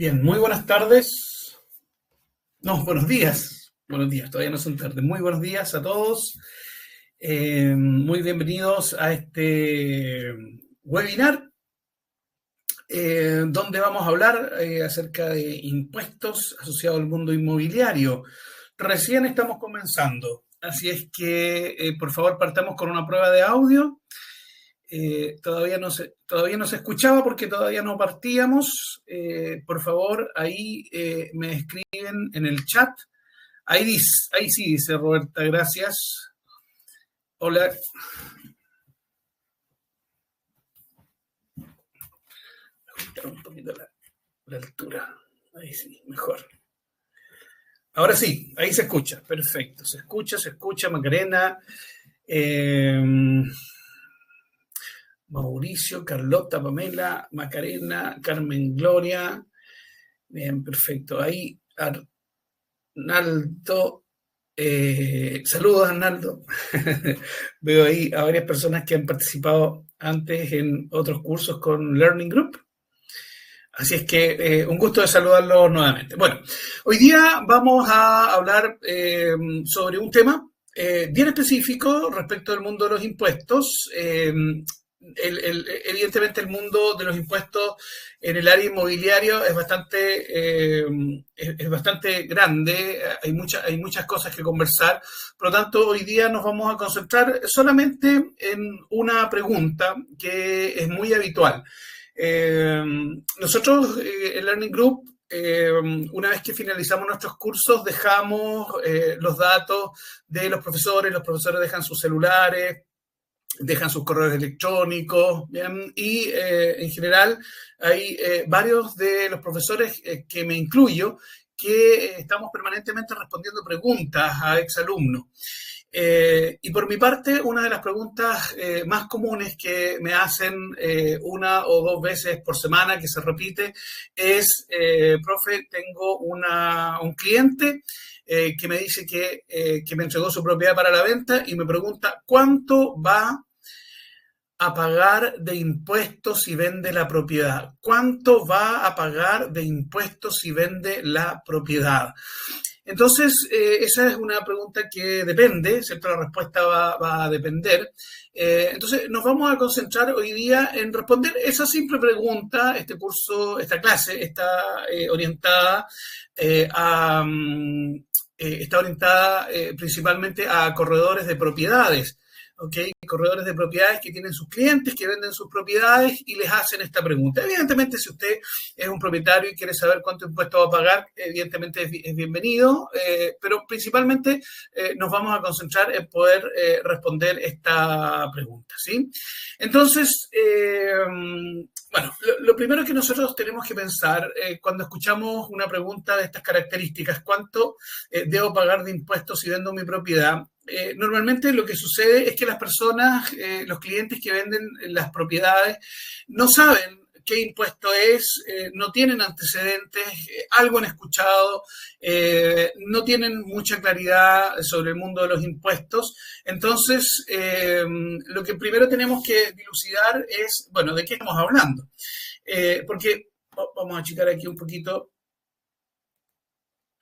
Bien, muy buenas tardes. No, buenos días. Buenos días, todavía no son tardes. Muy buenos días a todos. Muy bienvenidos a este webinar donde vamos a hablar acerca de impuestos asociados al mundo inmobiliario. Recién estamos comenzando, así es que por favor partamos con una prueba de audio. Todavía no se escuchaba porque todavía no partíamos. Por favor, ahí me escriben en el chat. Ahí sí dice Roberta, gracias. Hola. Ajustar un poquito la altura. Ahí sí, mejor. Ahora sí, ahí se escucha. Perfecto. Se escucha, Macarena. Mauricio, Carlota, Pamela, Macarena, Carmen Gloria. Bien, perfecto. Ahí Arnaldo. Saludos, Arnaldo. Veo ahí a varias personas que han participado antes en otros cursos con Learning Group. Así es que un gusto de saludarlos nuevamente. Bueno, hoy día vamos a hablar sobre un tema bien específico respecto del mundo de los impuestos. Evidentemente el mundo de los impuestos en el área inmobiliaria es bastante grande, hay muchas cosas que conversar, por lo tanto hoy día nos vamos a concentrar solamente en una pregunta que es muy habitual. Nosotros en Learning Group, una vez que finalizamos nuestros cursos, dejamos los datos de los profesores dejan sus celulares, dejan sus correos electrónicos, ¿bien? Y en general hay varios de los profesores, que me incluyo, que estamos permanentemente respondiendo preguntas a exalumnos. Y por mi parte, una de las preguntas más comunes que me hacen una o dos veces por semana, que se repite, es, profe, tengo un cliente que me dice que me entregó su propiedad para la venta y me pregunta cuánto va a pagar de impuestos si vende la propiedad. ¿Cuánto va a pagar de impuestos si vende la propiedad? Entonces, esa es una pregunta que depende, ¿cierto? La respuesta va a depender. Entonces, nos vamos a concentrar hoy día en responder esa simple pregunta. Esta clase está orientada principalmente a corredores de propiedades. ¿Okay? Corredores de propiedades que tienen sus clientes, que venden sus propiedades y les hacen esta pregunta. Evidentemente, si usted es un propietario y quiere saber cuánto impuesto va a pagar, evidentemente es bienvenido, pero principalmente nos vamos a concentrar en poder responder esta pregunta, ¿sí? Entonces, bueno, lo primero que nosotros tenemos que pensar cuando escuchamos una pregunta de estas características, ¿cuánto debo pagar de impuestos si vendo mi propiedad? Normalmente lo que sucede es que las personas, los clientes que venden las propiedades, no saben qué impuesto es, no tienen antecedentes, algo han escuchado, no tienen mucha claridad sobre el mundo de los impuestos. Entonces, lo que primero tenemos que dilucidar es, bueno, ¿de qué estamos hablando? Porque vamos a achicar aquí un poquito.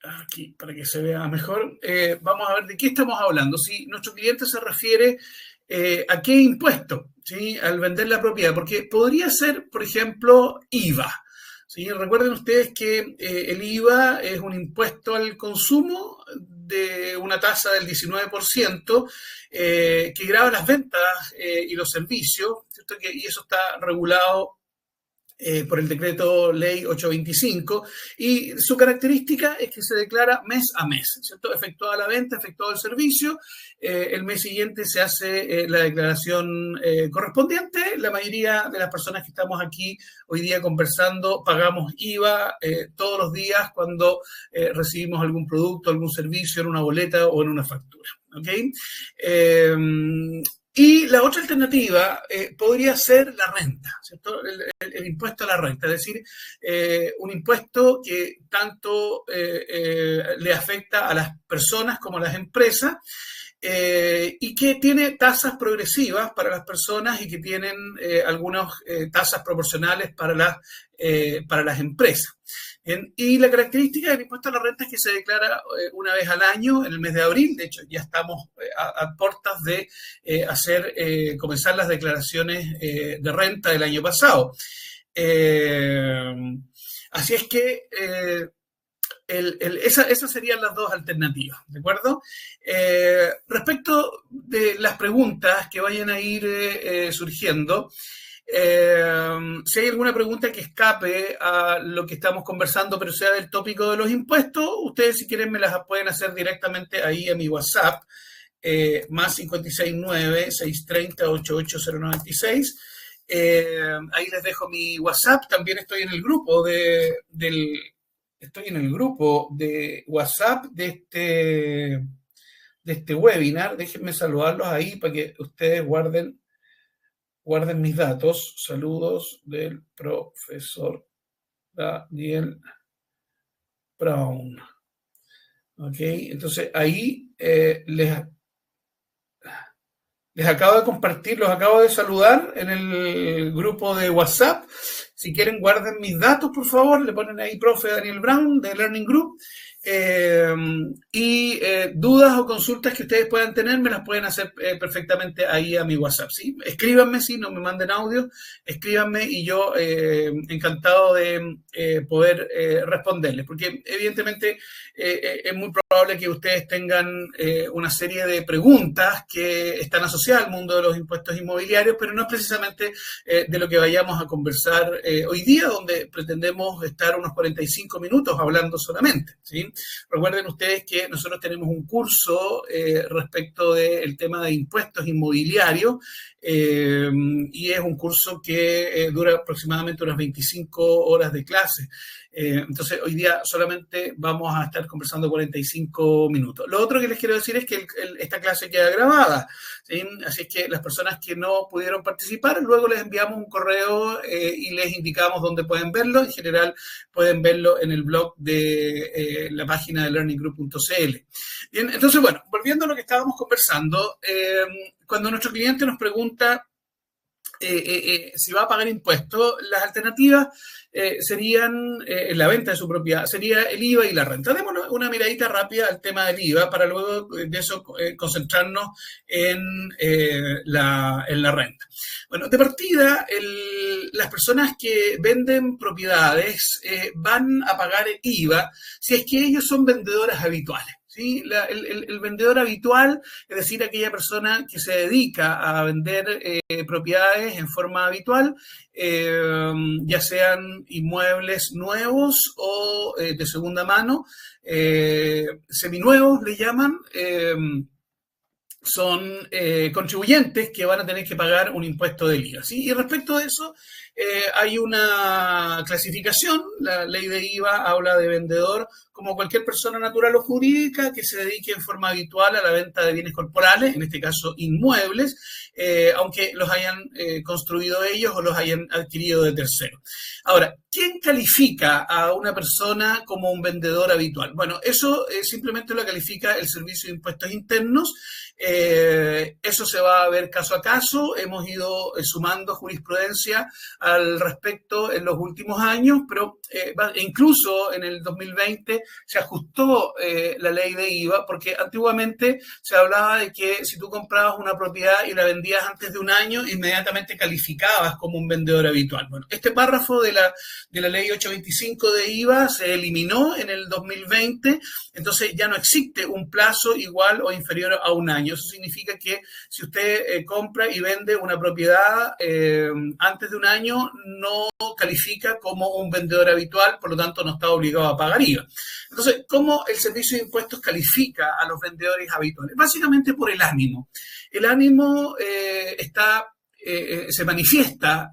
Aquí, para que se vea mejor, vamos a ver de qué estamos hablando. Si nuestro cliente se refiere a qué impuesto, ¿sí? Al vender la propiedad, porque podría ser, por ejemplo, IVA. ¿Sí? Recuerden ustedes que el IVA es un impuesto al consumo de una tasa del 19%, que grava las ventas y los servicios, ¿cierto? Y eso está regulado por el decreto ley 825, y su característica es que se declara mes a mes, ¿cierto? Efectuada la venta, efectuado el servicio, el mes siguiente se hace la declaración correspondiente. La mayoría de las personas que estamos aquí hoy día conversando pagamos IVA todos los días cuando recibimos algún producto, algún servicio en una boleta o en una factura, ¿ok? Y la otra alternativa podría ser la renta, ¿cierto? El impuesto a la renta, es decir, un impuesto que tanto le afecta a las personas como a las empresas, y que tiene tasas progresivas para las personas y que tienen algunas tasas proporcionales para las empresas. Bien, y la característica del impuesto a la renta es que se declara una vez al año, en el mes de abril. De hecho, ya estamos a puertas de comenzar las declaraciones de renta del año pasado. Así es que esas serían las dos alternativas, ¿de acuerdo? Respecto de las preguntas que vayan a ir surgiendo, si hay alguna pregunta que escape a lo que estamos conversando, pero sea del tópico de los impuestos, ustedes si quieren me las pueden hacer directamente ahí a mi WhatsApp, más 569-630-88096. Ahí les dejo mi WhatsApp. También estoy en el grupo de WhatsApp de este webinar. Déjenme saludarlos ahí para que ustedes guarden mis datos. Saludos del profesor Daniel Brown. Ok, entonces ahí les acabo de compartir, los acabo de saludar en el grupo de WhatsApp. Si quieren, guarden mis datos, por favor. Le ponen ahí profe Daniel Brown de Learning Group. Dudas o consultas que ustedes puedan tener me las pueden hacer perfectamente ahí a mi WhatsApp, ¿sí? Escríbanme, si no me manden audio, escríbanme y yo encantado de poder responderles, porque evidentemente es muy probable que ustedes tengan una serie de preguntas que están asociadas al mundo de los impuestos inmobiliarios, pero no es precisamente de lo que vayamos a conversar hoy día, donde pretendemos estar unos 45 minutos hablando solamente, ¿sí? Recuerden ustedes que nosotros tenemos un curso respecto del tema de impuestos inmobiliarios y es un curso que dura aproximadamente unas 25 horas de clase. Entonces, hoy día solamente vamos a estar conversando 45 minutos. Lo otro que les quiero decir es que esta clase queda grabada, ¿sí? Así es que las personas que no pudieron participar, luego les enviamos un correo y les indicamos dónde pueden verlo. En general, pueden verlo en el blog de la página de learninggroup.cl. Bien, entonces, bueno, volviendo a lo que estábamos conversando, cuando nuestro cliente nos pregunta si va a pagar impuestos, las alternativas serían en la venta de su propiedad, sería el IVA y la renta. Demos una miradita rápida al tema del IVA para luego de eso concentrarnos en la renta. Bueno, de partida, las personas que venden propiedades van a pagar IVA si es que ellos son vendedores habituales. ¿Sí? El vendedor habitual, es decir, aquella persona que se dedica a vender propiedades en forma habitual, ya sean inmuebles nuevos o de segunda mano, seminuevos le llaman, son contribuyentes que van a tener que pagar un impuesto del IVA, ¿sí? Y respecto a eso, hay una clasificación. La ley de IVA habla de vendedor como cualquier persona natural o jurídica que se dedique en forma habitual a la venta de bienes corporales, en este caso inmuebles, aunque los hayan construido ellos o los hayan adquirido de terceros. Ahora, ¿quién califica a una persona como un vendedor habitual? Bueno, eso simplemente lo califica el Servicio de Impuestos Internos. Eso se va a ver caso a caso. Hemos ido sumando jurisprudencia al respecto en los últimos años, pero incluso en el 2020 se ajustó la ley de IVA, porque antiguamente se hablaba de que si tú comprabas una propiedad y la vendías antes de un año, inmediatamente calificabas como un vendedor habitual. Bueno, este párrafo de la ley 825 de IVA se eliminó en el 2020, entonces ya no existe un plazo igual o inferior a un año. Eso significa que si usted compra y vende una propiedad antes de un año, no califica como un vendedor habitual, por lo tanto no está obligado a pagar IVA. Entonces, ¿cómo el Servicio de Impuestos califica a los vendedores habituales? Básicamente por el ánimo. El ánimo se manifiesta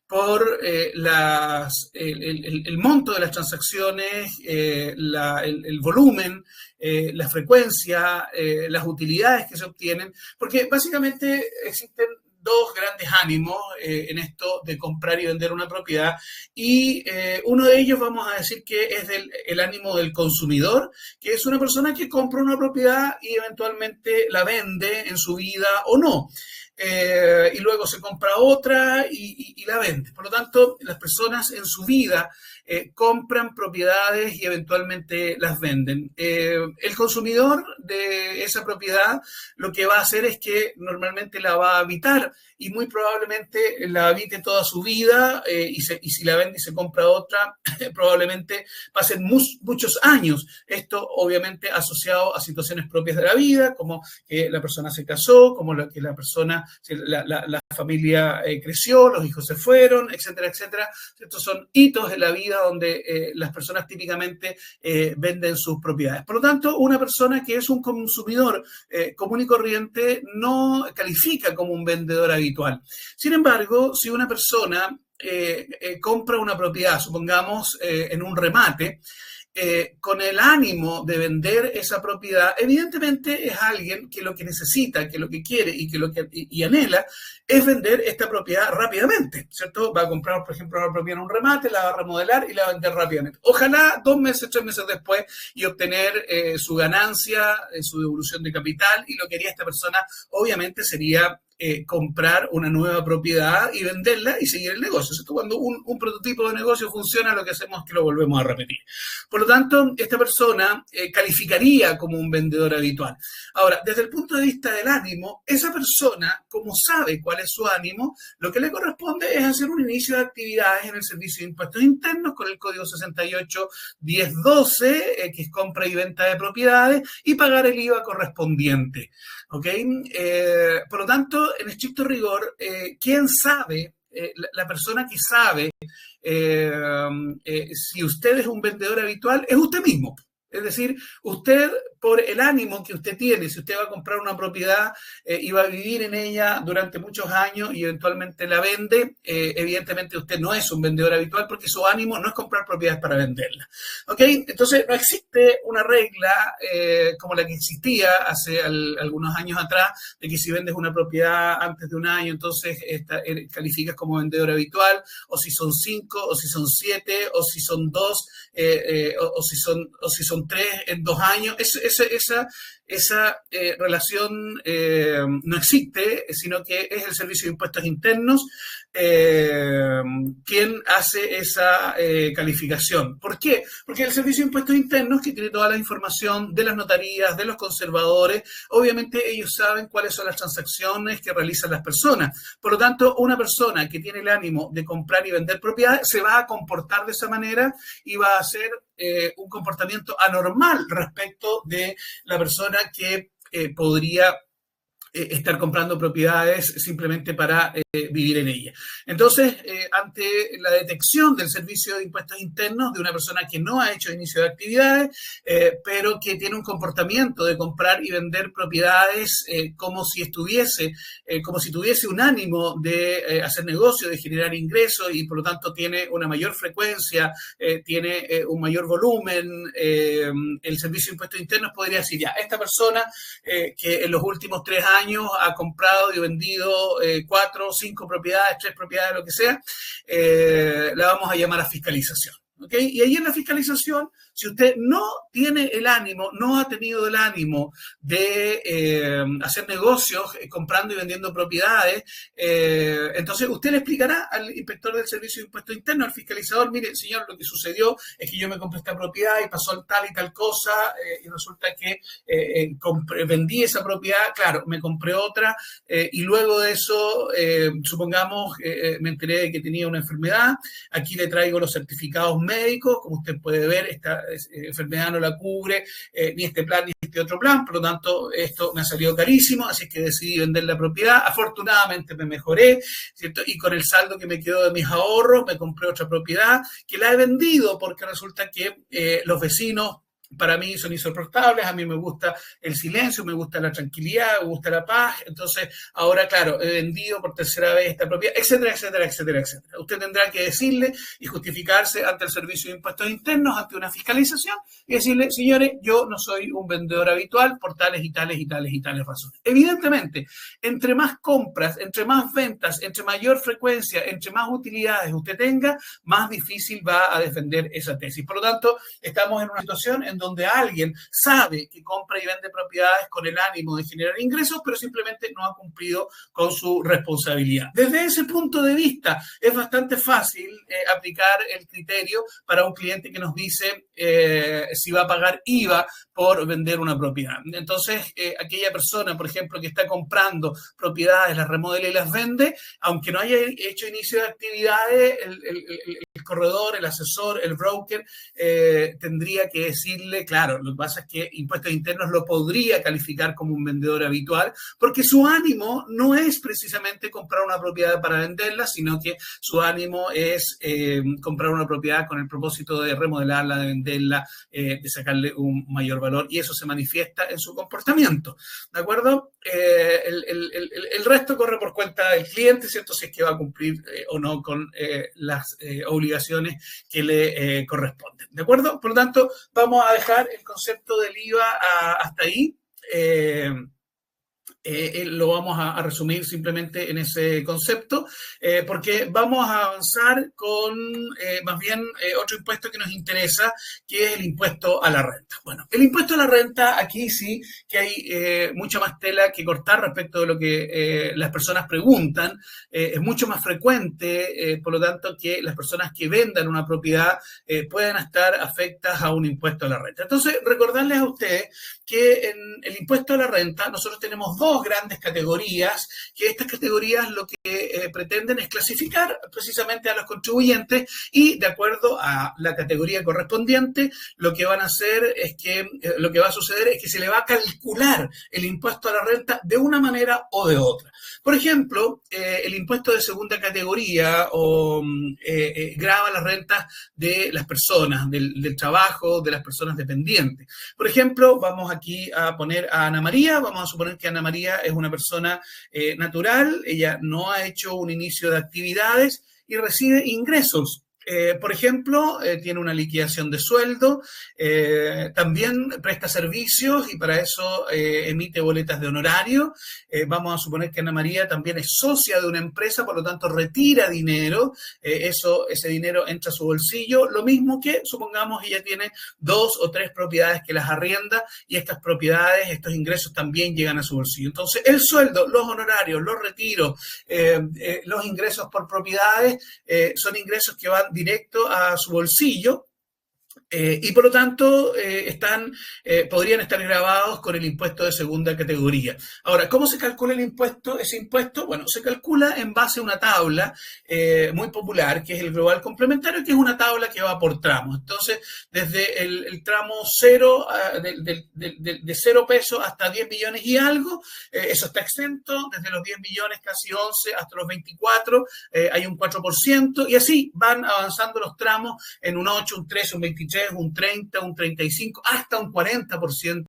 por el monto de las transacciones, el volumen, la frecuencia, las utilidades que se obtienen, porque básicamente existen dos grandes ánimos en esto de comprar y vender una propiedad, y uno de ellos vamos a decir que es el ánimo del consumidor, que es una persona que compra una propiedad y eventualmente la vende en su vida o no. Y luego se compra otra y la vende. Por lo tanto, las personas en su vida compran propiedades y eventualmente las venden. El consumidor de esa propiedad lo que va a hacer es que normalmente la va a habitar y muy probablemente la habite toda su vida, y si la vende y se compra otra, probablemente pasen muchos años. Esto obviamente asociado a situaciones propias de la vida, como que la persona se casó, como que la persona, la familia creció, los hijos se fueron, etcétera, etcétera. Estos son hitos de la vida donde las personas típicamente venden sus propiedades. Por lo tanto, una persona que es un consumidor común y corriente no califica como un vendedor habitual. Sin embargo, si una persona compra una propiedad, supongamos en un remate, con el ánimo de vender esa propiedad, evidentemente es alguien que lo que necesita, que lo que quiere y anhela es vender esta propiedad rápidamente, ¿cierto? Va a comprar, por ejemplo, una propiedad en un remate, la va a remodelar y la va a vender rápidamente. Ojalá 2 meses, 3 meses después y obtener su ganancia, su devolución de capital, y lo que haría esta persona obviamente sería comprar una nueva propiedad y venderla y seguir el negocio. ¿Cierto? Cuando un prototipo de negocio funciona, lo que hacemos es que lo volvemos a repetir. Por lo tanto, esta persona calificaría como un vendedor habitual. Ahora, desde el punto de vista del ánimo, esa persona, como sabe cuál es su ánimo, lo que le corresponde es hacer un inicio de actividades en el Servicio de Impuestos Internos con el código 681012, que es compra y venta de propiedades, y pagar el IVA correspondiente. ¿Ok? Por lo tanto, en estricto rigor, ¿quién sabe? La persona que sabe si usted es un vendedor habitual es usted mismo. Es decir, usted, por el ánimo que usted tiene, si usted va a comprar una propiedad y va a vivir en ella durante muchos años y eventualmente la vende, evidentemente usted no es un vendedor habitual porque su ánimo no es comprar propiedades para venderlas. ¿Ok? Entonces, no existe una regla como la que existía hace algunos años atrás, de que si vendes una propiedad antes de un año, entonces calificas como vendedor habitual, o si son 5, o si son 7, o si son 2, o si son 3 en 2 años. Esa relación no existe, sino que es el Servicio de Impuestos Internos quien hace esa calificación. ¿Por qué? Porque el Servicio de Impuestos Internos, que tiene toda la información de las notarías, de los conservadores, obviamente ellos saben cuáles son las transacciones que realizan las personas. Por lo tanto, una persona que tiene el ánimo de comprar y vender propiedades se va a comportar de esa manera y va a hacer un comportamiento anormal respecto de la persona que podría estar comprando propiedades simplemente para vivir en ella. Entonces, ante la detección del Servicio de Impuestos Internos de una persona que no ha hecho inicio de actividades, pero que tiene un comportamiento de comprar y vender propiedades como si tuviese un ánimo de hacer negocio, de generar ingresos, y por lo tanto tiene una mayor frecuencia, tiene un mayor volumen, el Servicio de Impuestos Internos podría decir, ya, esta persona que en los últimos 3 años ha comprado y vendido 4, 5 propiedades, 3 propiedades, lo que sea, la vamos a llamar a fiscalización. ¿Okay? Y ahí en la fiscalización, si usted no tiene el ánimo, no ha tenido el ánimo de hacer negocios comprando y vendiendo propiedades, entonces usted le explicará al inspector del Servicio de Impuestos Internos, al fiscalizador, mire, señor, lo que sucedió es que yo me compré esta propiedad y pasó tal y tal cosa, y resulta que vendí esa propiedad, claro, me compré otra, y luego de eso, supongamos, me enteré de que tenía una enfermedad, aquí le traigo los certificados médicos, como usted puede ver, esta enfermedad no la cubre ni este plan ni este otro plan, por lo tanto esto me ha salido carísimo, así es que decidí vender la propiedad. Afortunadamente me mejoré, ¿cierto? Y con el saldo que me quedó de mis ahorros me compré otra propiedad que la he vendido porque resulta que los vecinos para mí son insoportables, a mí me gusta el silencio, me gusta la tranquilidad, me gusta la paz, entonces ahora, claro, he vendido por tercera vez esta propiedad, etcétera, etcétera, etcétera, etcétera. Usted tendrá que decirle y justificarse ante el Servicio de Impuestos Internos, ante una fiscalización, y decirle, señores, yo no soy un vendedor habitual por tales y tales y tales y tales razones. Evidentemente, entre más compras, entre más ventas, entre mayor frecuencia, entre más utilidades usted tenga, más difícil va a defender esa tesis. Por lo tanto, estamos en una situación en donde alguien sabe que compra y vende propiedades con el ánimo de generar ingresos, pero simplemente no ha cumplido con su responsabilidad. Desde ese punto de vista, es bastante fácil aplicar el criterio para un cliente que nos dice si va a pagar IVA por vender una propiedad. Entonces, aquella persona, por ejemplo, que está comprando propiedades, las remodela y las vende, aunque no haya hecho inicio de actividades, el corredor, el asesor, el broker, tendría que decirle, claro, lo que pasa es que Impuestos Internos lo podría calificar como un vendedor habitual, porque su ánimo no es precisamente comprar una propiedad para venderla, sino que su ánimo es comprar una propiedad con el propósito de remodelarla, de venderla, de sacarle un mayor valor, y eso se manifiesta en su comportamiento, ¿de acuerdo? El resto corre por cuenta del cliente, ¿cierto? Si es que va a cumplir o no con las obligaciones que le corresponden, ¿de acuerdo? Por lo tanto, vamos a dejar el concepto del IVA hasta ahí. Lo vamos a resumir simplemente en ese concepto, porque vamos a avanzar con más bien otro impuesto que nos interesa, que es el impuesto a la renta. Bueno, el impuesto a la renta, aquí sí que hay mucha más tela que cortar respecto de lo que las personas preguntan. Es mucho más frecuente, por lo tanto, que las personas que vendan una propiedad puedan estar afectas a un impuesto a la renta. Entonces, recordarles a ustedes que en el impuesto a la renta nosotros tenemos dos grandes categorías, que estas categorías lo que pretenden es clasificar precisamente a los contribuyentes, y de acuerdo a la categoría correspondiente, lo que van a hacer es que, lo que va a suceder es que se le va a calcular el impuesto a la renta de una manera o de otra. Por ejemplo, el impuesto de segunda categoría grava las rentas de las personas, del trabajo, de las personas dependientes. Por ejemplo, vamos aquí a poner a Ana María, vamos a suponer que Ana María es una persona natural, ella no ha hecho un inicio de actividades y recibe ingresos. Por ejemplo, tiene una liquidación de sueldo, también presta servicios y para eso emite boletas de honorario. Vamos a suponer que Ana María también es socia de una empresa, por lo tanto retira dinero, ese dinero entra a su bolsillo, lo mismo que, supongamos, ella tiene 2 o 3 propiedades que las arrienda y estas propiedades, estos ingresos también llegan a su bolsillo. Entonces, el sueldo, los honorarios, los retiros, los ingresos por propiedades son ingresos que van directo a su bolsillo. Y por lo tanto podrían estar gravados con el impuesto de segunda categoría. Ahora, ¿cómo se calcula el impuesto? Ese impuesto, bueno, se calcula en base a una tabla muy popular, que es el global complementario, que es una tabla que va por tramos. Entonces, desde el tramo 0, de 0 pesos hasta 10 millones y algo, eso está exento. Desde los 10 millones, casi 11, hasta los 24, hay un 4%, y así van avanzando los tramos en un 8, un 13, un 23, un 30, un 35, hasta un 40%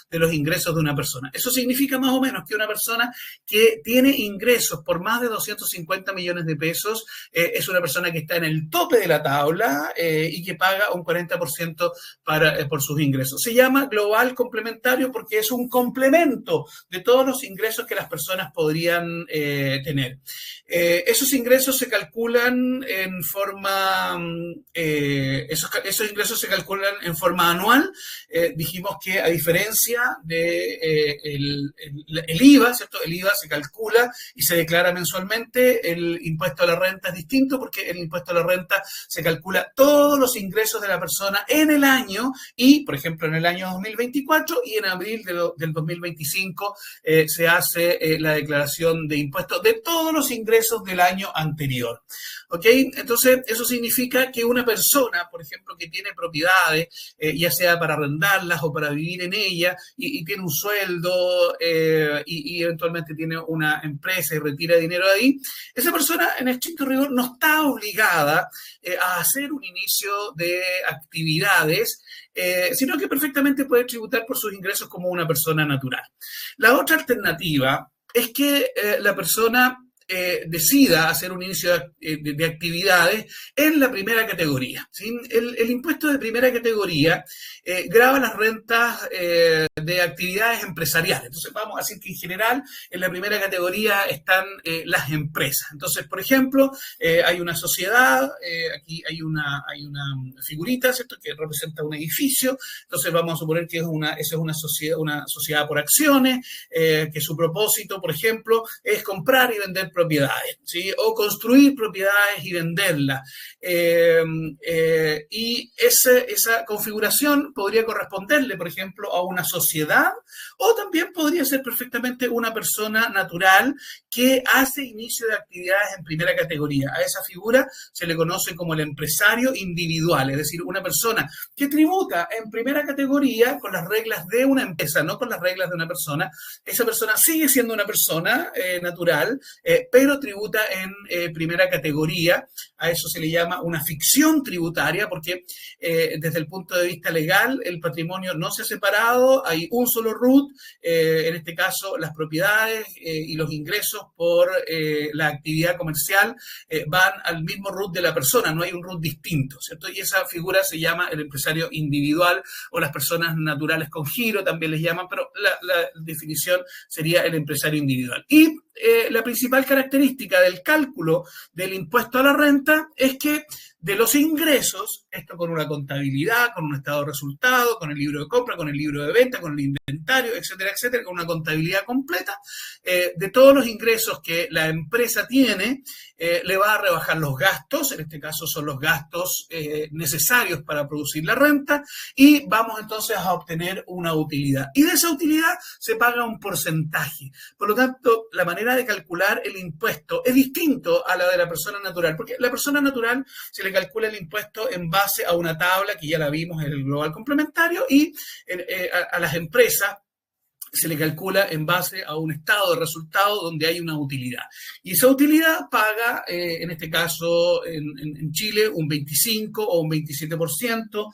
de los ingresos de una persona. Eso significa más o menos que una persona que tiene ingresos por más de 250 millones de pesos es una persona que está en el tope de la tabla y que paga un 40% por sus ingresos. Se llama global complementario porque es un complemento de todos los ingresos que las personas podrían tener. Esos ingresos se calculan en forma, esos ingresos se calculan en forma anual. Dijimos que a diferencia de el IVA, ¿cierto? El IVA se calcula y se declara mensualmente. El impuesto a la renta es distinto porque el impuesto a la renta se calcula todos los ingresos de la persona en el año y, por ejemplo, en el año 2024 y en abril del 2025 se hace la declaración de impuestos de todos los ingresos del año anterior. ¿Ok? Entonces, eso significa que una persona, por ejemplo, que tiene propiedades, ya sea para arrendarlas o para vivir en ellas, y tiene un sueldo y eventualmente tiene una empresa y retira dinero de ahí, esa persona en estricto rigor no está obligada a hacer un inicio de actividades, sino que perfectamente puede tributar por sus ingresos como una persona natural. La otra alternativa es que la persona decida hacer un inicio de actividades en la primera categoría, ¿sí? El impuesto de primera categoría grava las rentas de actividades empresariales. Entonces, vamos a decir que en general en la primera categoría están las empresas. Entonces, por ejemplo, hay una sociedad, aquí hay una figurita, ¿cierto?, que representa un edificio. Entonces, vamos a suponer que esa es una sociedad por acciones, que su propósito, por ejemplo, es comprar y vender propiedades, ¿sí? O construir propiedades y venderlas. Y esa configuración podría corresponderle, por ejemplo, a una sociedad, o también podría ser perfectamente una persona natural que hace inicio de actividades en primera categoría. A esa figura se le conoce como el empresario individual, es decir, una persona que tributa en primera categoría con las reglas de una empresa, no con las reglas de una persona. Esa persona sigue siendo una persona natural, pero tributa en primera categoría. A eso se le llama una ficción tributaria, porque desde el punto de vista legal el patrimonio no se ha separado, hay un solo RUT, en este caso las propiedades y los ingresos por la actividad comercial van al mismo RUT de la persona, no hay un RUT distinto, ¿cierto? Y esa figura se llama el empresario individual, o las personas naturales con giro también les llaman, pero la definición sería el empresario individual. Y la principal característica del cálculo del impuesto a la renta es que de los ingresos, esto con una contabilidad, con un estado de resultado, con el libro de compra, con el libro de venta, con el inventario, etcétera, etcétera, con una contabilidad completa, de todos los ingresos que la empresa tiene, le va a rebajar los gastos, en este caso son los gastos necesarios para producir la renta, y vamos entonces a obtener una utilidad. Y de esa utilidad se paga un porcentaje. Por lo tanto, la manera de calcular el impuesto es distinto a la de la persona natural, porque la persona natural se le calcula el impuesto en base a una tabla que ya la vimos en el global complementario, y a las empresas se le calcula en base a un estado de resultado donde hay una utilidad. Y esa utilidad paga, en este caso, en Chile, un 25 o un 27%,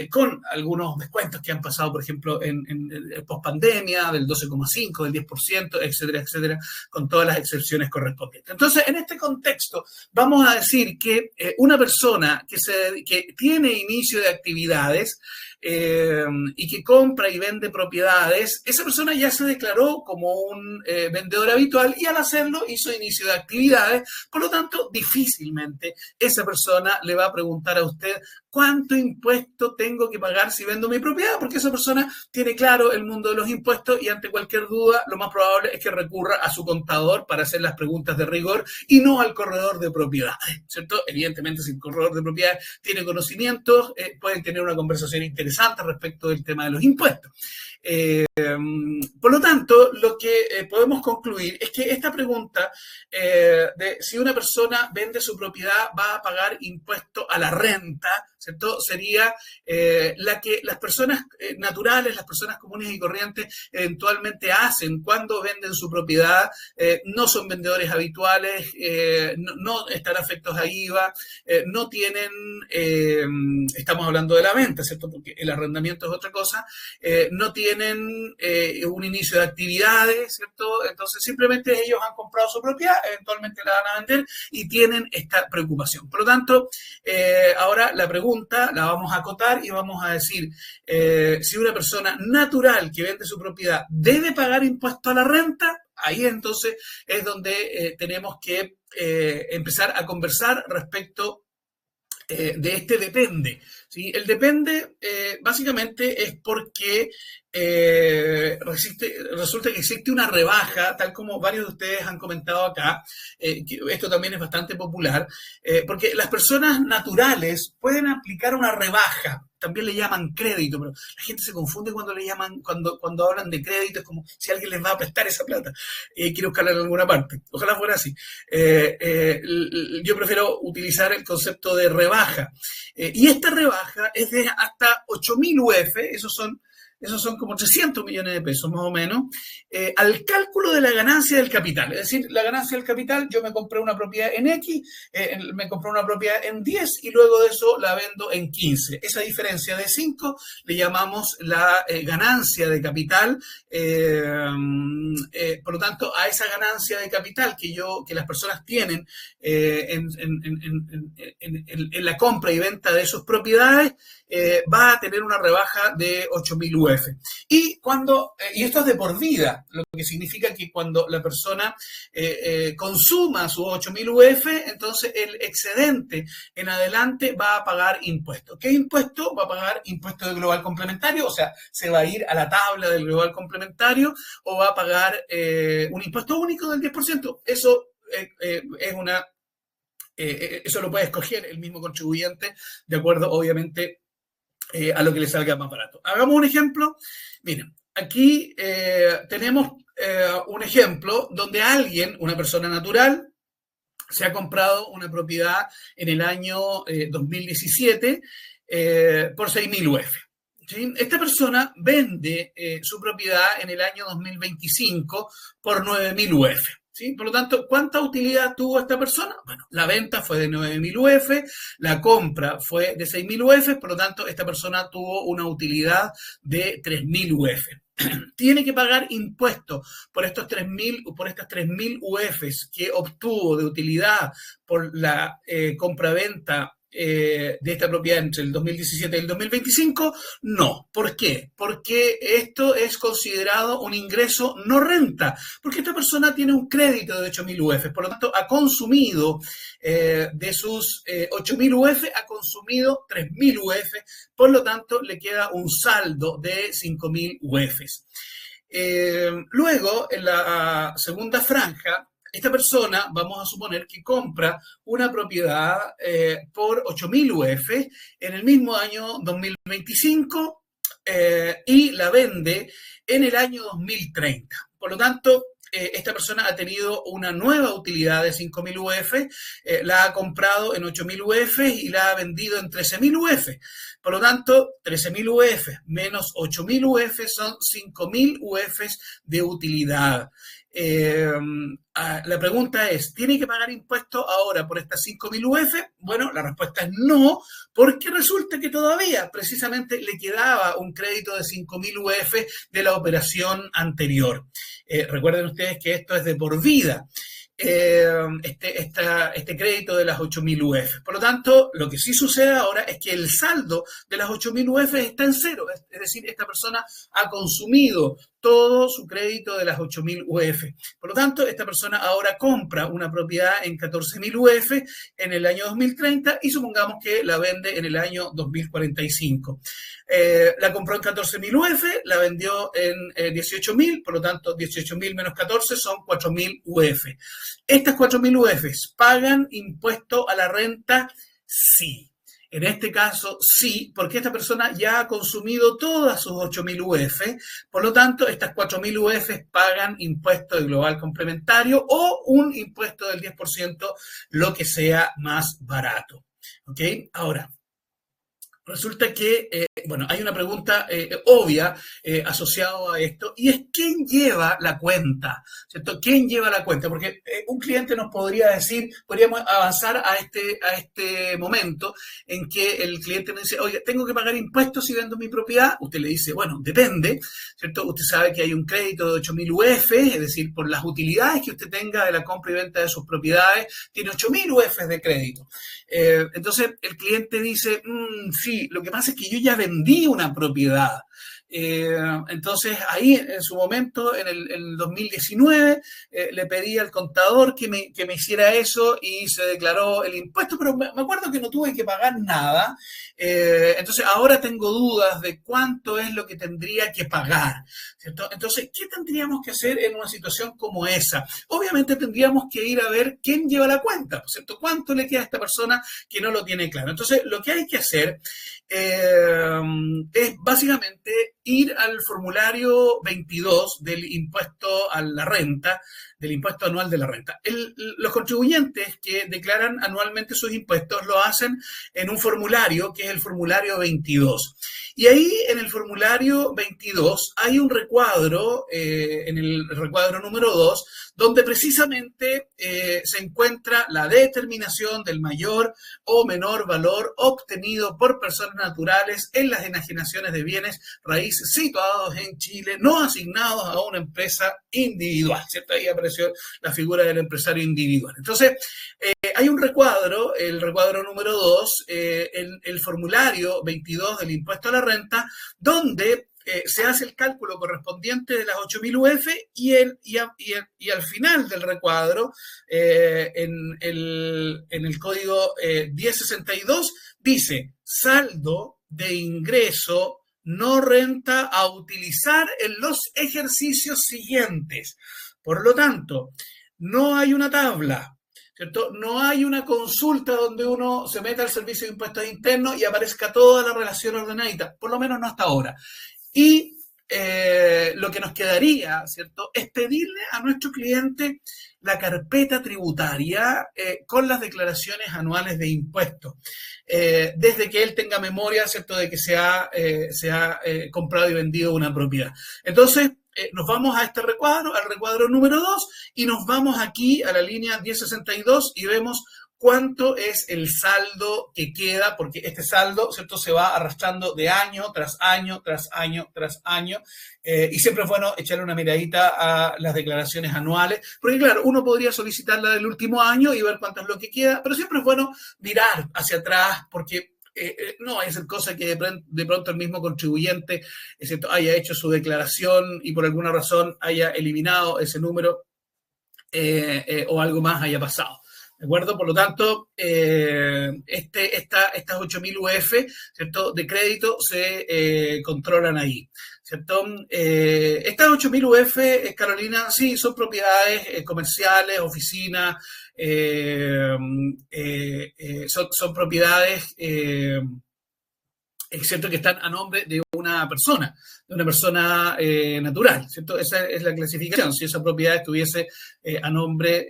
con algunos descuentos que han pasado, por ejemplo, en pospandemia, del 12,5, del 10%, etcétera, etcétera, con todas las excepciones correspondientes. Entonces, en este contexto, vamos a decir que una persona que tiene inicio de actividades y que compra y vende propiedades, esa persona ya se declaró como un vendedor habitual, y al hacerlo hizo inicio de actividades. Por lo tanto, difícilmente esa persona le va a preguntar a usted cuánto impuesto tengo que pagar si vendo mi propiedad, porque esa persona tiene claro el mundo de los impuestos, y ante cualquier duda lo más probable es que recurra a su contador para hacer las preguntas de rigor y no al corredor de propiedades, ¿cierto? Evidentemente, si el corredor de propiedades tiene conocimientos, pueden tener una conversación interesante respecto del tema de los impuestos. Por lo tanto, lo que podemos concluir es que esta pregunta de si una persona vende su propiedad va a pagar impuesto a la renta, ¿cierto?, sería la que las personas naturales, las personas comunes y corrientes eventualmente hacen cuando venden su propiedad. No son vendedores habituales, no están afectos a IVA, no tienen, estamos hablando de la venta, ¿cierto?, porque el arrendamiento es otra cosa, no tienen un inicio de actividades, ¿cierto? Entonces simplemente ellos han comprado su propiedad, eventualmente la van a vender y tienen esta preocupación. Por lo tanto, ahora la pregunta la vamos a acotar y vamos a decir si una persona natural que vende su propiedad debe pagar impuesto a la renta. Ahí entonces es donde tenemos que empezar a conversar respecto de este depende, ¿sí? El depende básicamente es porque resulta que existe una rebaja, tal como varios de ustedes han comentado acá, que esto también es bastante popular, porque las personas naturales pueden aplicar una rebaja también le llaman crédito, pero la gente se confunde cuando le llaman, cuando hablan de crédito, es como si alguien les va a prestar esa plata y quiere buscarla en alguna parte. Ojalá fuera así. Yo prefiero utilizar el concepto de rebaja. Y esta rebaja es de hasta 8.000 UF, esos son como 300 millones de pesos más o menos, al cálculo de la ganancia del capital. Es decir, la ganancia del capital, yo me compré una propiedad en X, me compré una propiedad en 10 y luego de eso la vendo en 15. Esa diferencia de 5 le llamamos la ganancia de capital. Por lo tanto, a esa ganancia de capital que las personas tienen en la compra y venta de sus propiedades, va a tener una rebaja de 8.000 UF. Y esto es de por vida, lo que significa que cuando la persona consuma sus 8.000 UF, entonces el excedente en adelante va a pagar impuestos. ¿Qué impuesto? Va a pagar impuesto de global complementario, o sea, se va a ir a la tabla del global complementario o va a pagar un impuesto único del 10%. Eso eso lo puede escoger el mismo contribuyente, de acuerdo, obviamente, a lo que le salga más barato. Hagamos un ejemplo. Miren, aquí tenemos un ejemplo donde una persona natural, se ha comprado una propiedad en el año 2017 por 6.000 UF. ¿Sí? Esta persona vende su propiedad en el año 2025 por 9.000 UF. ¿Sí? Por lo tanto, ¿cuánta utilidad tuvo esta persona? Bueno, la venta fue de 9.000 UF, la compra fue de 6.000 UF, por lo tanto, esta persona tuvo una utilidad de 3.000 UF. Tiene que pagar impuestos por estas 3.000 UFs que obtuvo de utilidad por la compra-venta de esta propiedad entre el 2017 y el 2025, no. ¿Por qué? Porque esto es considerado un ingreso no renta, porque esta persona tiene un crédito de 8.000 UF, por lo tanto ha consumido de sus 8.000 UF, ha consumido 3.000 UF, por lo tanto le queda un saldo de 5.000 UF. Luego, en la segunda franja, esta persona, vamos a suponer que compra una propiedad por 8.000 UF en el mismo año 2025 y la vende en el año 2030. Por lo tanto, esta persona ha tenido una nueva utilidad de 5.000 UF, la ha comprado en 8.000 UF y la ha vendido en 13.000 UF. Por lo tanto, 13.000 UF menos 8.000 UF son 5.000 UF de utilidad. La pregunta es, ¿tiene que pagar impuestos ahora por estas 5.000 UF? Bueno, la respuesta es no, porque resulta que todavía precisamente le quedaba un crédito de 5.000 UF de la operación anterior. Recuerden ustedes que esto es de por vida. Este crédito de las 8.000 UF. Por lo tanto, lo que sí sucede ahora es que el saldo de las 8.000 UF está en cero, es decir, esta persona ha consumido todo su crédito de las 8.000 UF. Por lo tanto, esta persona ahora compra una propiedad en 14.000 UF en el año 2030 y supongamos que la vende en el año 2045. La compró en 14.000 UF, la vendió en 18.000, por lo tanto 18.000 menos 14 son 4.000 UF. ¿Estas 4.000 UF pagan impuesto a la renta? Sí. En este caso, sí, porque esta persona ya ha consumido todas sus 8.000 UF, por lo tanto, estas 4.000 UF pagan impuesto de global complementario o un impuesto del 10%, lo que sea más barato. ¿Ok? Ahora, resulta que, hay una pregunta obvia asociada a esto, y es ¿quién lleva la cuenta? ¿Cierto? ¿Quién lleva la cuenta? Porque un cliente nos podría decir, podríamos avanzar a este momento en que el cliente nos dice, oye, ¿tengo que pagar impuestos si vendo mi propiedad? Usted le dice, bueno, depende, ¿cierto? Usted sabe que hay un crédito de 8.000 UF, es decir, por las utilidades que usted tenga de la compra y venta de sus propiedades, tiene 8.000 UF de crédito. Entonces, el cliente dice, sí, lo que pasa es que yo ya vendí una propiedad. Entonces, ahí en su momento, en el 2019, le pedí al contador que me hiciera eso y se declaró el impuesto, pero me acuerdo que no tuve que pagar nada. Entonces, ahora tengo dudas de cuánto es lo que tendría que pagar, ¿cierto? Entonces, ¿qué tendríamos que hacer en una situación como esa? Obviamente tendríamos que ir a ver quién lleva la cuenta, ¿cierto? ¿Cuánto le queda a esta persona que no lo tiene claro? Entonces, lo que hay que hacer es básicamente ir al formulario 22 del impuesto a la renta, del impuesto anual de la renta. Los contribuyentes que declaran anualmente sus impuestos lo hacen en un formulario que es el formulario 22. Y ahí en el formulario 22 hay un recuadro, en el recuadro número 2, donde precisamente se encuentra la determinación del mayor o menor valor obtenido por personas naturales en las enajenaciones de bienes raíces situados en Chile, no asignados a una empresa individual, ¿cierto? Ahí apareció la figura del empresario individual. Entonces, hay un recuadro, el recuadro número 2, el formulario 22 del impuesto a la renta, donde se hace el cálculo correspondiente de las 8.000 UF y al final del recuadro, en el código 1062, dice saldo de ingreso no renta a utilizar en los ejercicios siguientes. Por lo tanto, no hay una tabla, ¿cierto? No hay una consulta donde uno se meta al servicio de impuestos internos y aparezca toda la relación ordenadita, por lo menos no hasta ahora. Y lo que nos quedaría, ¿cierto?, es pedirle a nuestro cliente la carpeta tributaria con las declaraciones anuales de impuestos, desde que él tenga memoria, ¿cierto?, de que se ha comprado y vendido una propiedad. Entonces, nos vamos a este recuadro, al recuadro número 2, y nos vamos aquí a la línea 1062 y vemos cuánto es el saldo que queda, porque este saldo, ¿cierto?, se va arrastrando de año tras año, tras año, tras año, y siempre es bueno echarle una miradita a las declaraciones anuales, porque claro, uno podría solicitar la del último año y ver cuánto es lo que queda, pero siempre es bueno mirar hacia atrás, porque no es cosa que de pronto el mismo contribuyente, ¿cierto?, haya hecho su declaración y por alguna razón haya eliminado ese número o algo más haya pasado. ¿De acuerdo? Por lo tanto, estas 8.000 UF, ¿cierto?, de crédito se controlan ahí, ¿cierto? Estas 8.000 UF, Carolina, sí, son propiedades comerciales, oficinas, son propiedades, es cierto, que están a nombre de una persona natural, ¿cierto? Esa es la clasificación. Si esa propiedad estuviese a nombre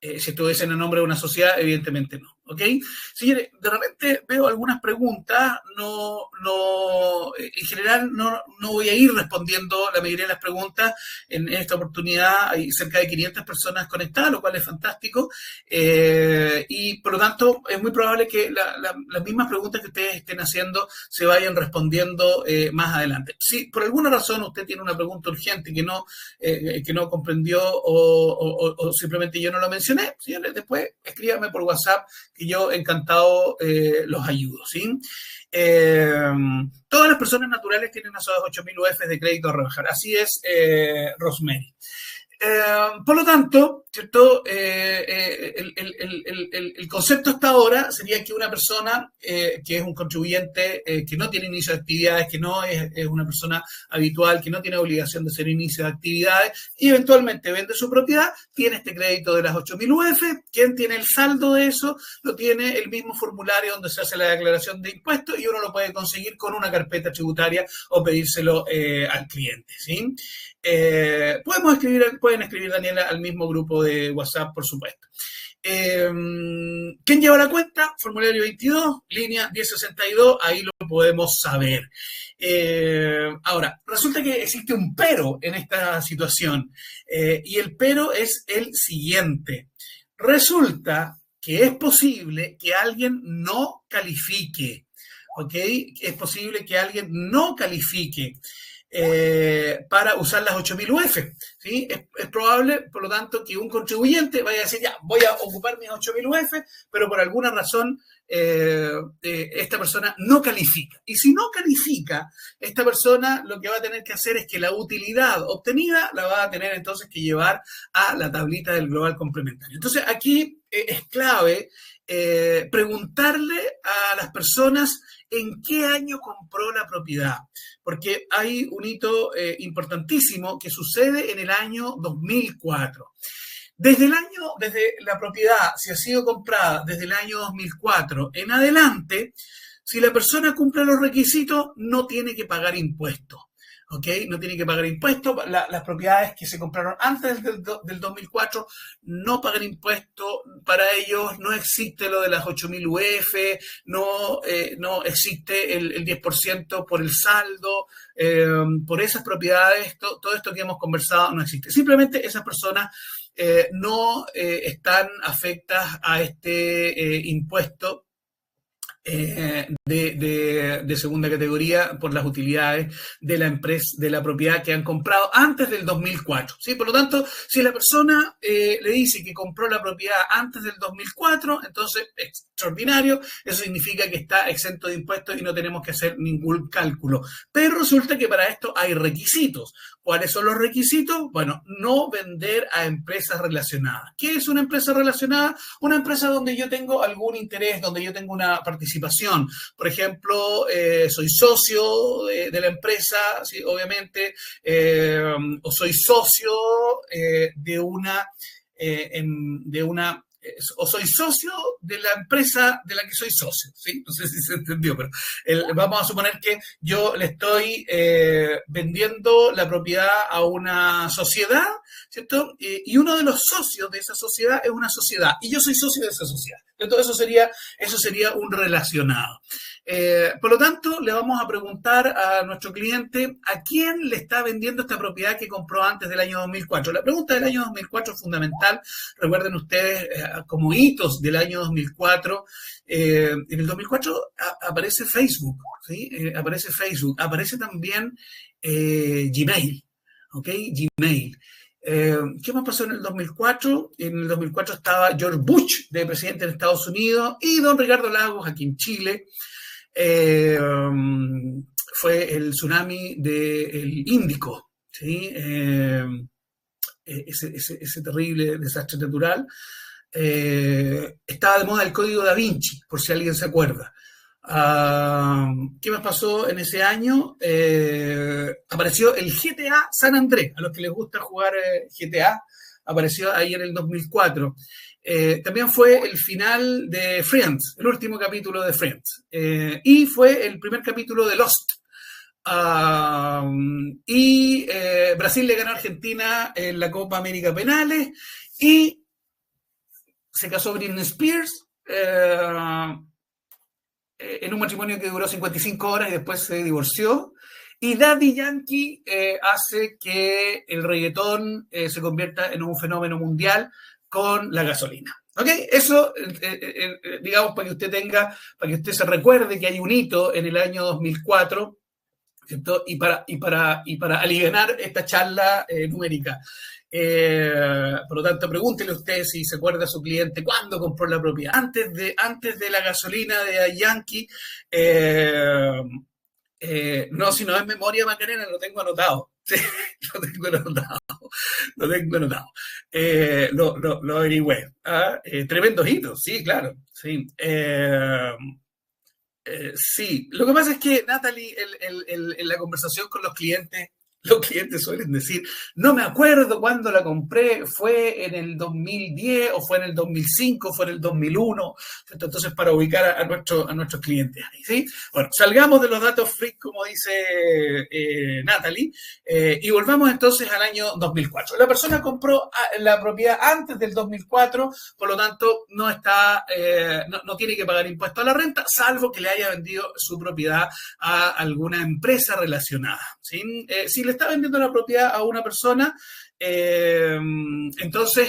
si estuviesen a nombre de una sociedad, evidentemente no, ¿ok? Señores, de repente veo algunas preguntas, en general no voy a ir respondiendo la mayoría de las preguntas en esta oportunidad. Hay cerca de 500 personas conectadas, lo cual es fantástico, y por lo tanto es muy probable que las mismas preguntas que ustedes estén haciendo se vayan respondiendo más adelante. Si por alguna razón usted tiene una pregunta urgente que no comprendió o simplemente yo no lo mencioné, señores, después escríbame por WhatsApp que yo encantado los ayudo, ¿sí? Todas las personas naturales tienen esas 8.000 UF de crédito a rebajar. Así es, Rosemary. Por lo tanto, ¿cierto? El concepto hasta ahora sería que una persona que es un contribuyente que no tiene inicio de actividades, que no es una persona habitual, que no tiene obligación de hacer inicio de actividades y eventualmente vende su propiedad, tiene este crédito de las 8.000 UF. ¿Quién tiene el saldo de eso? Lo tiene el mismo formulario donde se hace la declaración de impuestos y uno lo puede conseguir con una carpeta tributaria o pedírselo al cliente, ¿sí? Pueden escribir, Daniela, al mismo grupo de WhatsApp, por supuesto. ¿Quién lleva la cuenta? Formulario 22, línea 1062, ahí lo podemos saber. Ahora, resulta que existe un pero en esta situación, y el pero es el siguiente. Resulta que es posible que alguien no califique, ¿ok? Es posible que alguien no califique. para usar las 8.000 UF. ¿Sí? Es probable, por lo tanto, que un contribuyente vaya a decir, ya, voy a ocupar mis 8.000 UF, pero por alguna razón esta persona no califica. Y si no califica, esta persona lo que va a tener que hacer es que la utilidad obtenida la va a tener entonces que llevar a la tablita del global complementario. Entonces, aquí es clave preguntarle a las personas en qué año compró la propiedad, porque hay un hito importantísimo que sucede en el año 2004. Desde la propiedad, si ha sido comprada desde el año 2004 en adelante, si la persona cumple los requisitos, no tiene que pagar impuestos. ¿Ok? No tiene que pagar impuestos. Las propiedades que se compraron antes del 2004 no pagan impuestos. Para ellos no existe lo de las 8.000 UF, no existe el 10% por el saldo. Por esas propiedades, todo esto que hemos conversado no existe. Simplemente esas personas no están afectas a este impuesto de segunda categoría por las utilidades de la empresa, de la propiedad que han comprado antes del 2004. ¿Sí? Por lo tanto, si la persona le dice que compró la propiedad antes del 2004, entonces extraordinario, eso significa que está exento de impuestos y no tenemos que hacer ningún cálculo. Pero resulta que para esto hay requisitos. ¿Cuáles son los requisitos? Bueno, no vender a empresas relacionadas. ¿Qué es una empresa relacionada? Una empresa donde yo tengo algún interés, donde yo tengo una participación. Por ejemplo, soy socio de la empresa, ¿sí? Obviamente, o soy socio o soy socio de la empresa de la que soy socio, ¿sí? No sé si se entendió, pero vamos a suponer que yo le estoy vendiendo la propiedad a una sociedad, ¿cierto? Y uno de los socios de esa sociedad es una sociedad, y yo soy socio de esa sociedad. Entonces eso sería un relacionado. Por lo tanto, le vamos a preguntar a nuestro cliente a quién le está vendiendo esta propiedad que compró antes del año 2004. La pregunta del año 2004 es fundamental. Recuerden ustedes, como hitos del año 2004, en el 2004 aparece Facebook, ¿sí? Aparece Facebook, aparece también Gmail, ¿ok? Gmail. ¿Qué más pasó en el 2004? En el 2004 estaba George Bush de presidente en Estados Unidos y don Ricardo Lagos aquí en Chile. Fue el tsunami del Índico, ¿sí? Ese terrible desastre natural. Estaba de moda el código Da Vinci, por si alguien se acuerda. ¿Qué más pasó en ese año? Apareció el GTA San Andrés, a los que les gusta jugar GTA, apareció ahí en el 2004. También fue el final de Friends, el último capítulo de Friends, y fue el primer capítulo de Lost. Brasil le ganó a Argentina en la Copa América Penales y se casó Britney Spears en un matrimonio que duró 55 horas y después se divorció. Y Daddy Yankee hace que el reggaetón se convierta en un fenómeno mundial con la gasolina. ¿Ok? Eso, digamos, para que usted se recuerde que hay un hito en el año 2004, ¿cierto? Y para aliviar esta charla numérica. Por lo tanto, pregúntele usted si se acuerda a su cliente cuándo compró la propiedad. Antes de la gasolina de Yankee, no, si no es memoria Macarena, lo tengo anotado. Sí, lo tengo anotado. Lo averigüé. Tremendos hitos, sí, claro. Sí. Sí, lo que pasa es que, Natalie, en la conversación con los clientes suelen decir, no me acuerdo cuándo la compré, fue en el 2010 o fue en el 2005, fue en el 2001, entonces para ubicar a nuestros clientes. ¿Sí? Bueno, salgamos de los datos freak, como dice Natalie, y volvamos entonces al año 2004. La persona compró la propiedad antes del 2004, por lo tanto no tiene que pagar impuesto a la renta, salvo que le haya vendido su propiedad a alguna empresa relacionada. ¿Sí? Si le está vendiendo la propiedad a una persona, entonces,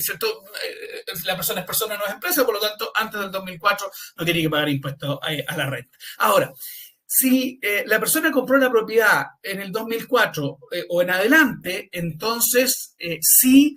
¿cierto? La persona es persona, no es empresa, por lo tanto, antes del 2004 no tiene que pagar impuestos a la renta. Ahora, Si la persona compró la propiedad en el 2004 o en adelante, entonces sí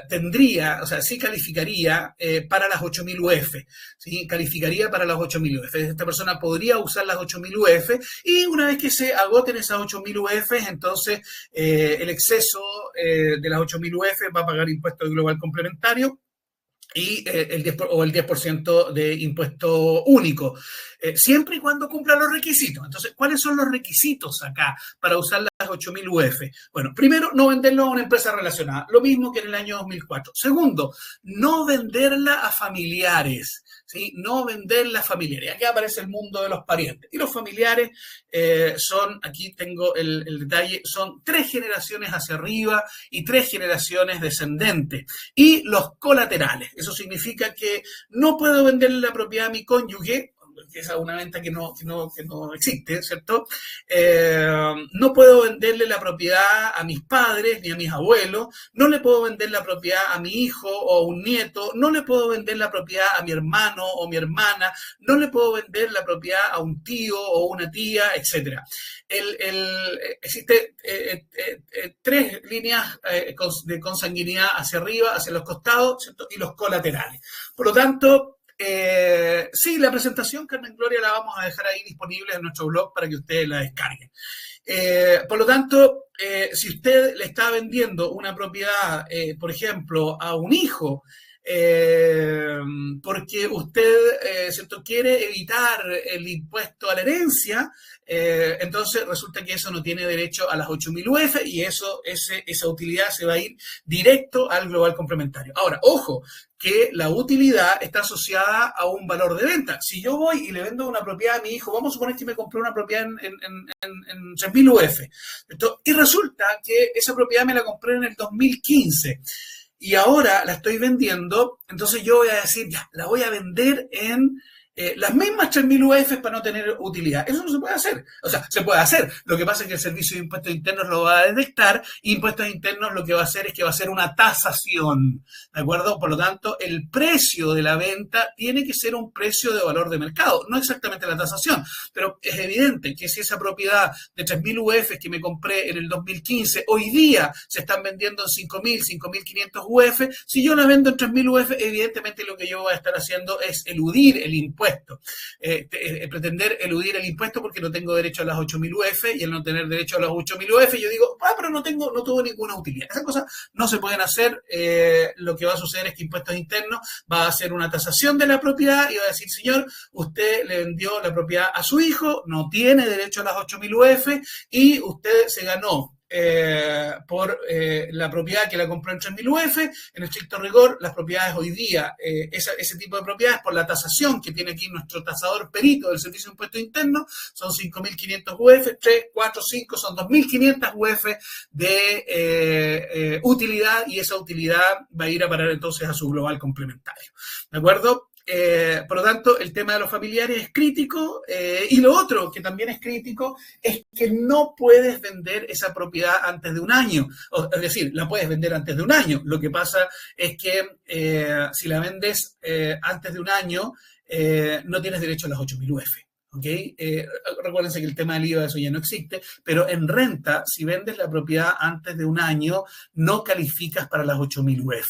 tendría, o sea, sí calificaría para las 8.000 UF, ¿sí? Calificaría para las 8.000 UF. Esta persona podría usar las 8.000 UF y una vez que se agoten esas 8.000 UF, entonces el exceso de las 8.000 UF va a pagar impuesto global complementario y el 10% de impuesto único, siempre y cuando cumpla los requisitos. Entonces, ¿cuáles son los requisitos acá para usar las 8.000 UF? Bueno, primero, no venderlo a una empresa relacionada, lo mismo que en el año 2004. Segundo, no venderla a familiares, ¿sí? No venderla a familiares. Aquí aparece el mundo de los parientes. Y los familiares son, aquí tengo el detalle, son 3 generaciones hacia arriba y 3 generaciones descendentes. Y los colaterales. Eso significa que no puedo venderle la propiedad a mi cónyuge, que es una venta que no existe, ¿cierto? No puedo venderle la propiedad a mis padres ni a mis abuelos, no le puedo vender la propiedad a mi hijo o a un nieto, no le puedo vender la propiedad a mi hermano o mi hermana, no le puedo vender la propiedad a un tío o una tía, etc. Existe 3 líneas de consanguinidad hacia arriba, hacia los costados, ¿cierto? Y los colaterales. Por lo tanto, sí, la presentación, Carmen Gloria, la vamos a dejar ahí disponible en nuestro blog para que ustedes la descarguen. Por lo tanto, si usted le está vendiendo una propiedad, por ejemplo, a un hijo, porque usted ¿cierto? Quiere evitar el impuesto a la herencia, entonces resulta que eso no tiene derecho a las 8.000 UF y esa utilidad se va a ir directo al global complementario. Ahora, ojo, que la utilidad está asociada a un valor de venta. Si yo voy y le vendo una propiedad a mi hijo, vamos a suponer que me compré una propiedad en 3.000 UF, y resulta que esa propiedad me la compré en el 2015 y ahora la estoy vendiendo, entonces yo voy a decir, ya, la voy a vender en las mismas 3.000 UF para no tener utilidad. Eso no se puede hacer. O sea, se puede hacer. Lo que pasa es que el Servicio de Impuestos Internos lo va a detectar y Impuestos Internos lo que va a hacer es que va a hacer una tasación, ¿de acuerdo? Por lo tanto, el precio de la venta tiene que ser un precio de valor de mercado, no exactamente la tasación, pero es evidente que si esa propiedad de 3.000 UF que me compré en el 2015, hoy día se están vendiendo en 5.000, 5.500 UF, si yo la vendo en 3.000 UF, evidentemente lo que yo voy a estar haciendo es eludir el impuesto. Pretender eludir el impuesto porque no tengo derecho a las 8.000 UF y al no tener derecho a las 8.000 UF yo digo, pero no tuvo ninguna utilidad. Esas cosas no se pueden hacer. Lo que va a suceder es que Impuestos Internos va a hacer una tasación de la propiedad y va a decir, señor, usted le vendió la propiedad a su hijo, no tiene derecho a las 8.000 UF y usted se ganó por la propiedad que la compró en 3.000 UF. En estricto rigor, las propiedades hoy día, ese tipo de propiedades, por la tasación que tiene aquí nuestro tasador perito del Servicio de Impuestos Internos, son 5.500 UF, 3, 4, 5, son 2.500 UF de utilidad y esa utilidad va a ir a parar entonces a su global complementario. ¿De acuerdo? Por lo tanto, el tema de los familiares es crítico y lo otro que también es crítico es que no puedes vender esa propiedad antes de un año. Es decir, la puedes vender antes de un año. Lo que pasa es que si la vendes antes de un año, no tienes derecho a las 8.000 UF. ¿Okay? Recuérdense que el tema del IVA, eso ya no existe, pero en renta, si vendes la propiedad antes de un año, no calificas para las 8.000 UF.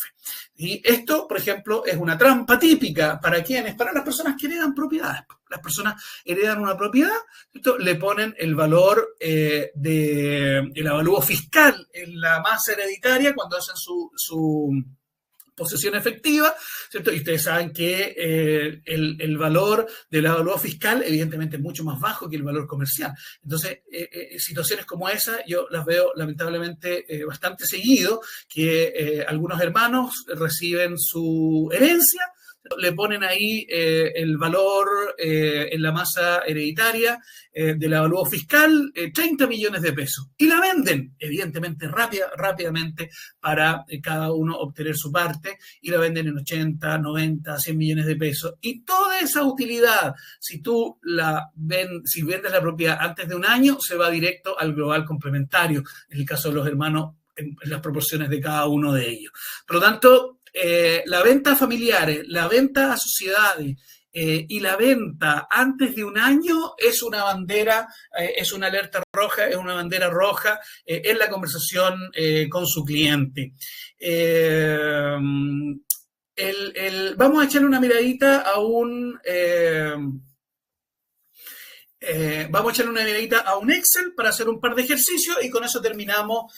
Y esto, por ejemplo, es una trampa típica. ¿Para quiénes? Para las personas que heredan propiedades. Las personas heredan una propiedad, ¿cierto? Le ponen el valor el avalúo fiscal en la masa hereditaria cuando hacen su posesión efectiva, ¿cierto? Y ustedes saben que el valor del avalúo fiscal evidentemente es mucho más bajo que el valor comercial. Entonces, situaciones como esa yo las veo lamentablemente bastante seguido, que algunos hermanos reciben su herencia, le ponen ahí el valor en la masa hereditaria del avalúo fiscal, 30 millones de pesos. Y la venden, evidentemente, rápidamente para cada uno obtener su parte y la venden en 80, 90, 100 millones de pesos. Y toda esa utilidad, si vendes la propiedad antes de un año, se va directo al global complementario, en el caso de los hermanos, en las proporciones de cada uno de ellos. Por lo tanto, la venta a familiares, la venta a sociedades y la venta antes de un año es una bandera, es una alerta roja, es una bandera roja en la conversación con su cliente. Vamos a echarle una miradita a vamos a echarle una miradita a un Excel para hacer un par de ejercicios y con eso terminamos,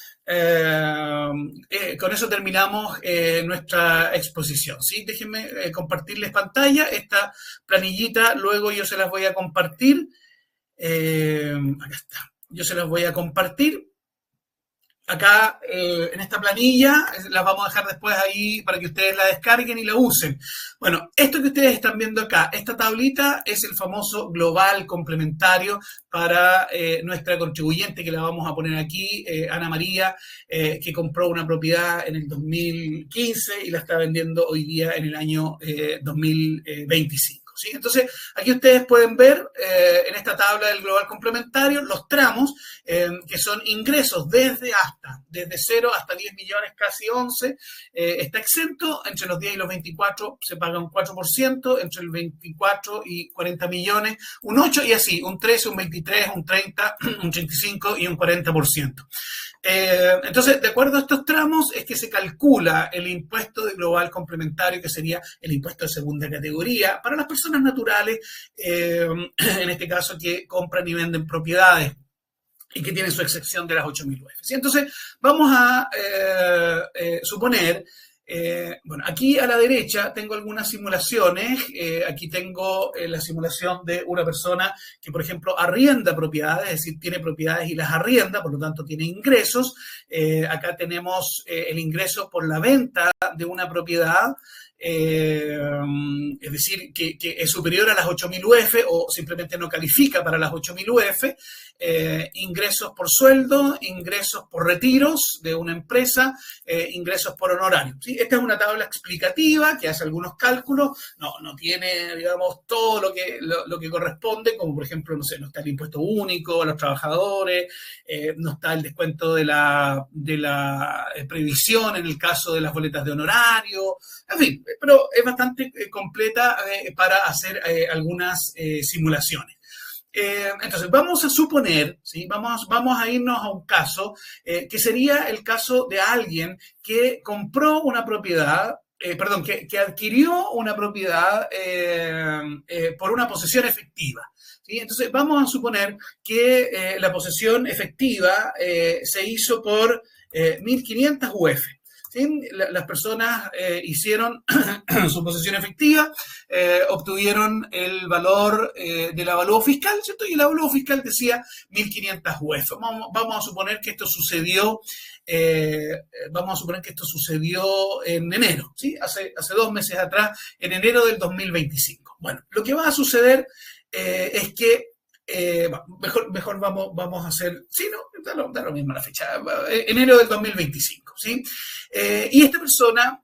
nuestra exposición. ¿Sí? Déjenme compartirles pantalla. Esta planillita luego yo se las voy a compartir. Acá está. Yo se las voy a compartir. Acá en esta planilla, las vamos a dejar después ahí para que ustedes la descarguen y la usen. Bueno, esto que ustedes están viendo acá, esta tablita es el famoso global complementario para nuestra contribuyente, que la vamos a poner aquí, Ana María, que compró una propiedad en el 2015 y la está vendiendo hoy día en el año 2025. ¿Sí? Entonces, aquí ustedes pueden ver en esta tabla del global complementario los tramos que son ingresos desde 0 hasta 10 millones, casi 11, está exento, entre los 10 y los 24 se paga un 4%, entre el 24 y 40 millones, un 8 y así, un 13, un 23, un 30, un 35 y un 40%. Entonces, de acuerdo a estos tramos, es que se calcula el impuesto de global complementario, que sería el impuesto de segunda categoría, para las personas naturales, en este caso, que compran y venden propiedades y que tienen su excepción de las 8.000 UF. ¿Sí? Entonces, vamos a suponer, bueno, aquí a la derecha tengo algunas simulaciones. Aquí tengo la simulación de una persona que, por ejemplo, arrienda propiedades, es decir, tiene propiedades y las arrienda, por lo tanto tiene ingresos. Acá tenemos el ingreso por la venta de una propiedad, es decir, que es superior a las 8.000 UF o simplemente no califica para las 8.000 UF, ingresos por sueldo, ingresos por retiros de una empresa, ingresos por honorario. ¿Sí? Esta es una tabla explicativa que hace algunos cálculos, no tiene, digamos, todo lo que corresponde, como por ejemplo, no sé, no está el impuesto único a los trabajadores, no está el descuento de la previsión en el caso de las boletas de honorario, en fin, pero es bastante completa para hacer algunas simulaciones. Entonces, vamos a suponer, ¿sí? vamos a irnos a un caso que sería el caso de alguien que compró una propiedad, que adquirió una propiedad por una posesión efectiva. ¿Sí? Entonces, vamos a suponer que la posesión efectiva se hizo por 1.500 UF. ¿Sí? Las personas hicieron su posesión efectiva, obtuvieron el valor del avalúo fiscal, ¿cierto? Y el avalúo fiscal decía 1.500 UF. Vamos a suponer que esto sucedió, en enero, ¿sí? Hace 2 meses atrás, en enero del 2025. Bueno, lo que va a suceder es que mejor vamos a hacer, sí, no, da lo mismo la fecha, enero del 2025, ¿sí? Y esta persona,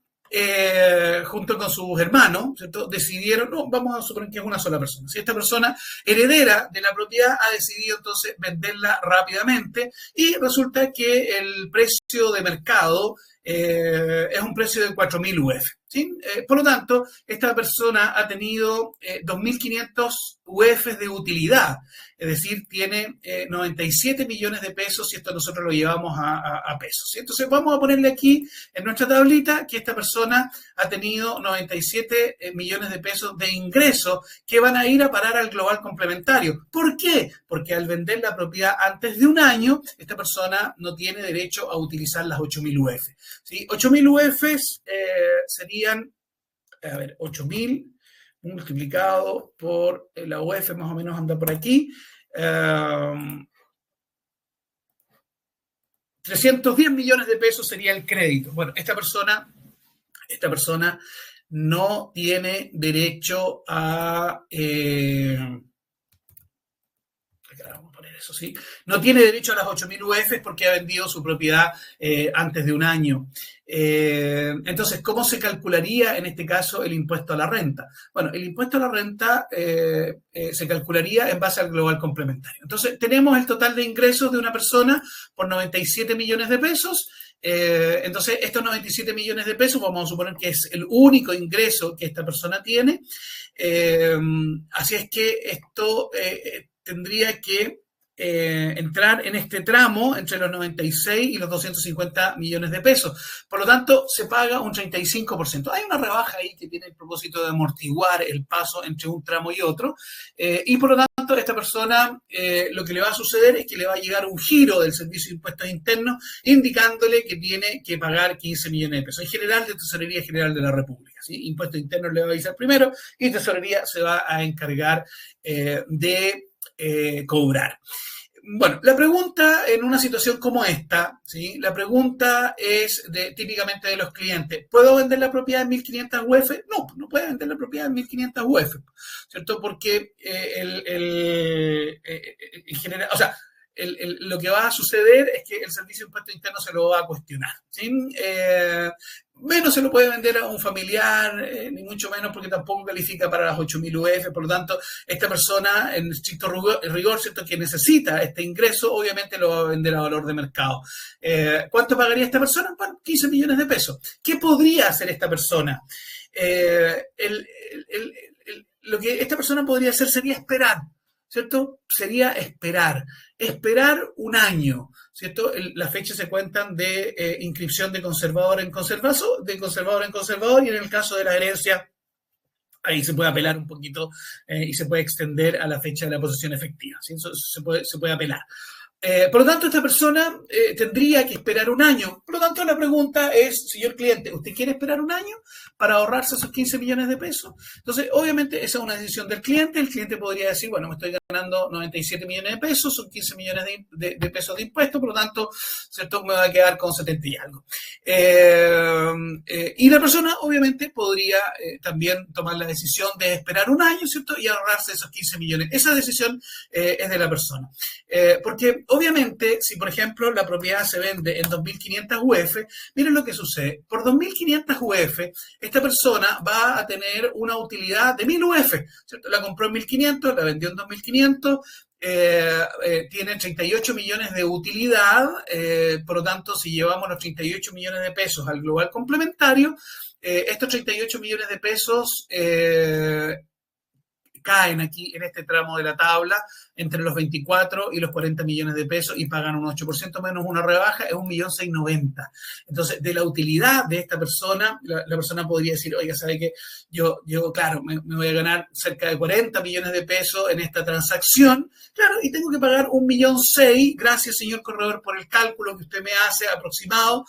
junto con sus hermanos, ¿cierto? Decidieron, no, vamos a suponer que es una sola persona. Si esta persona, heredera de la propiedad, ha decidido entonces venderla rápidamente y resulta que el precio de mercado es un precio de 4.000 UF. ¿Sí? Por lo tanto, esta persona ha tenido 2.500 UF de utilidad, es decir, tiene 97 millones de pesos si esto nosotros lo llevamos a pesos. ¿Sí? Entonces, vamos a ponerle aquí en nuestra tablita que esta persona ha tenido 97 millones de pesos de ingresos que van a ir a parar al global complementario. ¿Por qué? Porque al vender la propiedad antes de un año, esta persona no tiene derecho a utilizar las 8.000 UF. ¿Sí? 8.000 UF serían, a ver, 8.000 multiplicado por la UF, más o menos anda por aquí, 310 millones de pesos sería el crédito. Bueno, esta persona no tiene derecho a... vamos a poner eso, ¿sí? No tiene derecho a las 8.000 UF porque ha vendido su propiedad antes de un año. Entonces, ¿cómo se calcularía en este caso el impuesto a la renta? Bueno, el impuesto a la renta se calcularía en base al global complementario. Entonces, tenemos el total de ingresos de una persona por 97 millones de pesos Entonces, estos 97 millones de pesos, vamos a suponer que es el único ingreso que esta persona tiene. Así es que esto tendría que entrar en este tramo entre los 96 y los 250 millones de pesos. Por lo tanto, se paga un 35%. Hay una rebaja ahí que tiene el propósito de amortiguar el paso entre un tramo y otro. Y por lo tanto, a esta persona lo que le va a suceder es que le va a llegar un giro del Servicio de Impuestos Internos indicándole que tiene que pagar 15 millones de pesos. En general, de Tesorería General de la República. ¿Sí? Impuestos Internos le va a avisar primero y Tesorería se va a encargar de cobrar. Bueno, la pregunta en una situación como esta, ¿sí? La pregunta es típicamente de los clientes. ¿Puedo vender la propiedad en 1.500 UF? No, no puede vender la propiedad en 1.500 UF, ¿cierto? Porque en general, o sea, lo que va a suceder es que el Servicio de Impuestos Internos se lo va a cuestionar, ¿sí? Menos se lo puede vender a un familiar, ni mucho menos porque tampoco califica para las 8.000 UF. Por lo tanto, esta persona, en estricto rigor, ¿cierto?, que necesita este ingreso, obviamente lo va a vender a valor de mercado. ¿Cuánto pagaría esta persona? Bueno, 15 millones de pesos. ¿Qué podría hacer esta persona? Lo que esta persona podría hacer sería esperar, ¿cierto? Sería esperar un año, ¿cierto? Las fechas se cuentan de inscripción de conservador en conservador, y en el caso de la herencia, ahí se puede apelar un poquito y se puede extender a la fecha de la posesión efectiva, ¿sí? Eso se puede apelar. Por lo tanto, esta persona tendría que esperar un año. Por lo tanto, la pregunta es, señor cliente, ¿usted quiere esperar un año para ahorrarse esos 15 millones de pesos? Entonces, obviamente, esa es una decisión del cliente. El cliente podría decir, bueno, me estoy ganando 97 millones de pesos, son 15 millones de pesos de impuestos, por lo tanto, ¿cierto?, me va a quedar con 70 y algo. Y la persona, obviamente, podría también tomar la decisión de esperar un año, ¿cierto?, y ahorrarse esos 15 millones. Esa decisión es de la persona. Porque obviamente, si por ejemplo la propiedad se vende en 2.500 UF, miren lo que sucede. Por 2.500 UF, esta persona va a tener una utilidad de 1.000 UF, ¿cierto? La compró en 1.500, la vendió en 2.500, tiene 38 millones de utilidad, por lo tanto, si llevamos los 38 millones de pesos al global complementario, estos 38 millones de pesos caen aquí en este tramo de la tabla entre los 24 y los 40 millones de pesos y pagan un 8% menos una rebaja, es 1.690.000. Entonces, de la utilidad de esta persona, la persona podría decir, oiga, ¿sabe qué? Yo claro, me voy a ganar cerca de 40 millones de pesos en esta transacción, claro, y tengo que pagar 1.600.000, gracias, señor corredor, por el cálculo que usted me hace aproximado.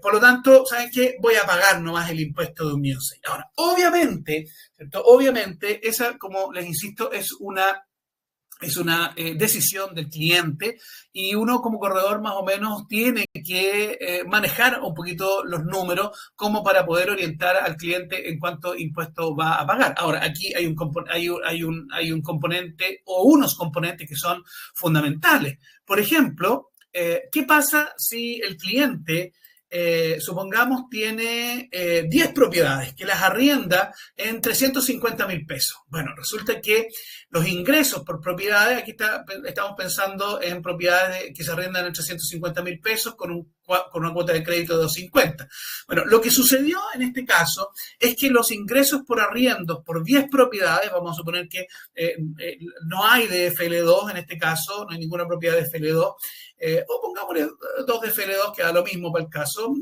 Por lo tanto, ¿saben qué? Voy a pagar nomás el impuesto de 1.600.000. Ahora, obviamente, ¿cierto? Obviamente, esa, como les insisto, es una decisión del cliente y uno como corredor más o menos tiene que manejar un poquito los números como para poder orientar al cliente en cuánto impuesto va a pagar. Ahora, aquí hay un componente o unos componentes que son fundamentales. Por ejemplo, ¿qué pasa si el cliente supongamos tiene 10 propiedades que las arrienda en 350.000 pesos? Bueno, resulta que los ingresos por propiedades, aquí estamos pensando en propiedades que se arriendan en 350.000 pesos con una cuota de crédito de 250. Bueno, lo que sucedió en este caso es que los ingresos por arriendos por 10 propiedades, vamos a suponer que no hay de FL2 en este caso, no hay ninguna propiedad de FL2, o pongámosle 2 de FL2, que da lo mismo para el caso.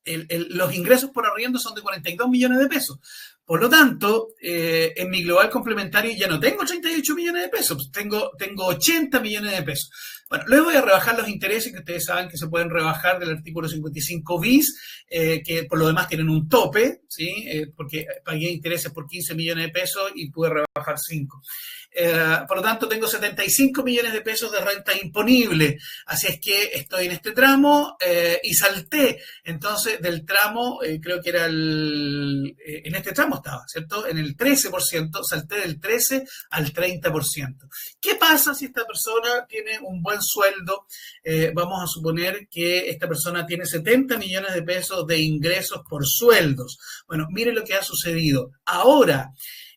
Los ingresos por arriendo son de 42 millones de pesos. Por lo tanto, en mi global complementario ya no tengo 38 millones de pesos, tengo 80 millones de pesos. Bueno, luego voy a rebajar los intereses, que ustedes saben que se pueden rebajar del artículo 55 bis, que por lo demás tienen un tope, ¿sí? Porque pagué intereses por 15 millones de pesos y pude rebajar 5. Por lo tanto, tengo 75 millones de pesos de renta imponible. Así es que estoy en este tramo y salté. Entonces, del tramo, creo que era en este tramo estaba, ¿cierto? En el 13%, salté del 13 al 30%. ¿Qué pasa si esta persona tiene un buen sueldo? Vamos a suponer que esta persona tiene 70 millones de pesos de ingresos por sueldos. Bueno, mire lo que ha sucedido. Ahora,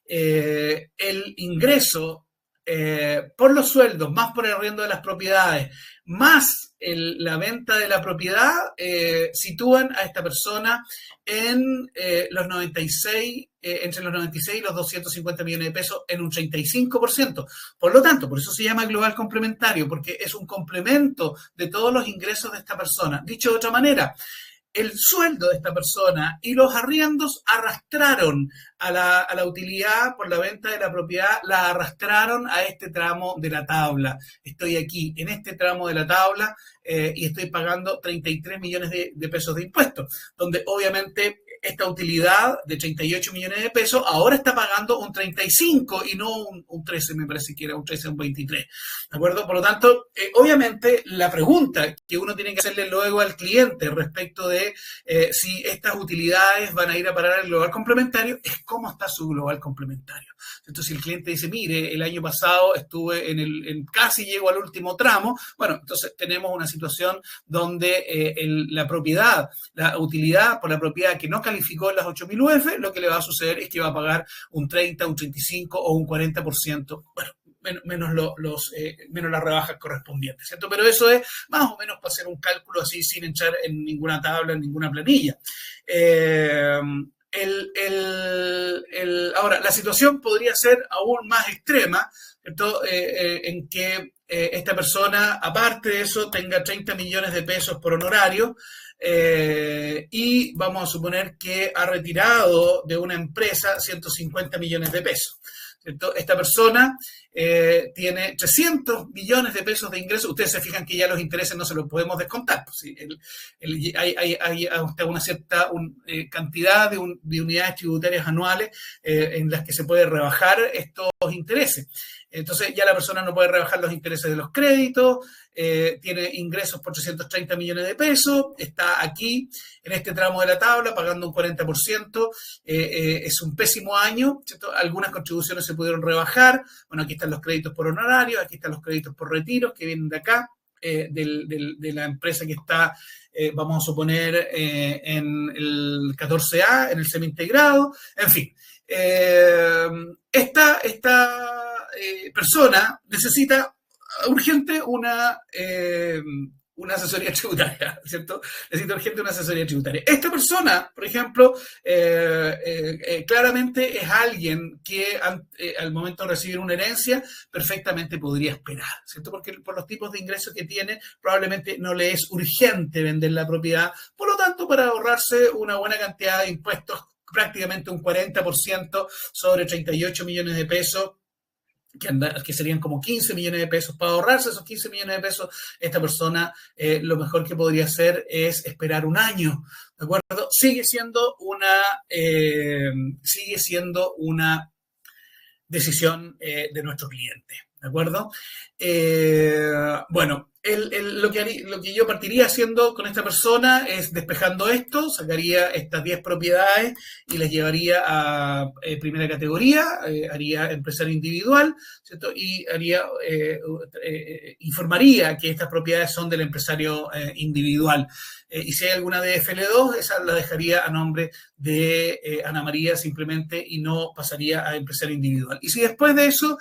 el ingreso por los sueldos, más por el arriendo de las propiedades, más la venta de la propiedad, sitúan a esta persona en los 96, entre los 96 y los 250 millones de pesos en un 35%. Por lo tanto, por eso se llama global complementario, porque es un complemento de todos los ingresos de esta persona. Dicho de otra manera, el sueldo de esta persona y los arriendos arrastraron a la utilidad por la venta de la propiedad, la arrastraron a este tramo de la tabla. Estoy aquí en este tramo de la tabla y estoy pagando 33 millones de pesos de impuestos, donde obviamente esta utilidad de 38 millones de pesos ahora está pagando un 35 y no un 13, me parece que era un 13 o un 23. ¿De acuerdo? Por lo tanto, obviamente la pregunta que uno tiene que hacerle luego al cliente respecto de si estas utilidades van a ir a parar al global complementario es cómo está su global complementario. Entonces, si el cliente dice, mire, el año pasado estuve casi llego al último tramo, bueno, entonces tenemos una situación donde la propiedad, la utilidad por la propiedad que no calificó en las 8.000 UF, lo que le va a suceder es que va a pagar un 30, un 35 o un 40%, bueno, menos las rebajas correspondientes, ¿cierto? Pero eso es más o menos para hacer un cálculo así sin echar en ninguna tabla, en ninguna planilla. Ahora, la situación podría ser aún más extrema, ¿cierto? En que esta persona, aparte de eso, tenga 30 millones de pesos por honorario, y vamos a suponer que ha retirado de una empresa 150 millones de pesos. ¿Cierto? Esta persona tiene 300 millones de pesos de ingresos. Ustedes se fijan que ya los intereses no se los podemos descontar. Pues, ¿sí? Hay una cierta cantidad de unidades tributarias anuales en las que se puede rebajar estos intereses. Entonces ya la persona no puede rebajar los intereses de los créditos, tiene ingresos por 330 millones de pesos, está aquí en este tramo de la tabla pagando un 40%, es un pésimo año, ¿cierto? Algunas contribuciones se pudieron rebajar, bueno, aquí están los créditos por honorarios, aquí están los créditos por retiros que vienen de acá, de la empresa que está, vamos a suponer, en el 14A, en el semi-integrado, en fin. Esta persona necesita urgente una asesoría tributaria, ¿cierto? Necesita urgente una asesoría tributaria. Esta persona, por ejemplo, claramente es alguien que al momento de recibir una herencia perfectamente podría esperar, ¿cierto? Porque por los tipos de ingresos que tiene, probablemente no le es urgente vender la propiedad. Por lo tanto, para ahorrarse una buena cantidad de impuestos, prácticamente un 40% sobre 38 millones de pesos, que serían como 15 millones de pesos. Para ahorrarse esos 15 millones de pesos, esta persona lo mejor que podría hacer es esperar un año, ¿de acuerdo? Sigue siendo una decisión de nuestro cliente, ¿de acuerdo? Bueno, lo que yo partiría haciendo con esta persona es despejando esto, sacaría estas 10 propiedades y las llevaría a primera categoría, haría empresario individual, ¿cierto? Y informaría que estas propiedades son del empresario individual. Y si hay alguna de FL2, esa la dejaría a nombre de Ana María simplemente y no pasaría a empresario individual. Y si después de eso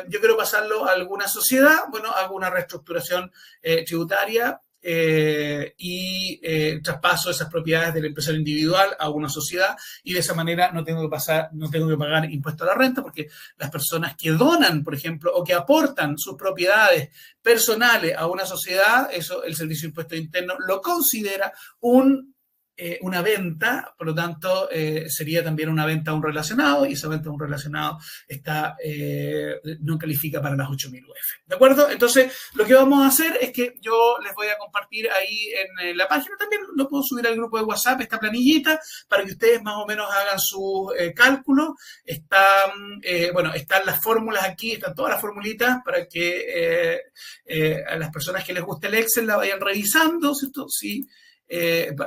yo quiero pasarlo a alguna sociedad, bueno, hago una reestructuración tributaria y traspaso esas propiedades del empresario individual a una sociedad y de esa manera no tengo que pagar impuesto a la renta, porque las personas que donan, por ejemplo, o que aportan sus propiedades personales a una sociedad, eso el Servicio de Impuestos Internos lo considera una venta, por lo tanto, sería también una venta a un relacionado y esa venta a un relacionado no califica para las 8.000 UF. ¿De acuerdo? Entonces, lo que vamos a hacer es que yo les voy a compartir ahí en la página, también lo puedo subir al grupo de WhatsApp, esta planillita, para que ustedes más o menos hagan sus cálculos. Están las fórmulas aquí, están todas las formulitas para que a las personas que les guste el Excel la vayan revisando, ¿cierto? Sí.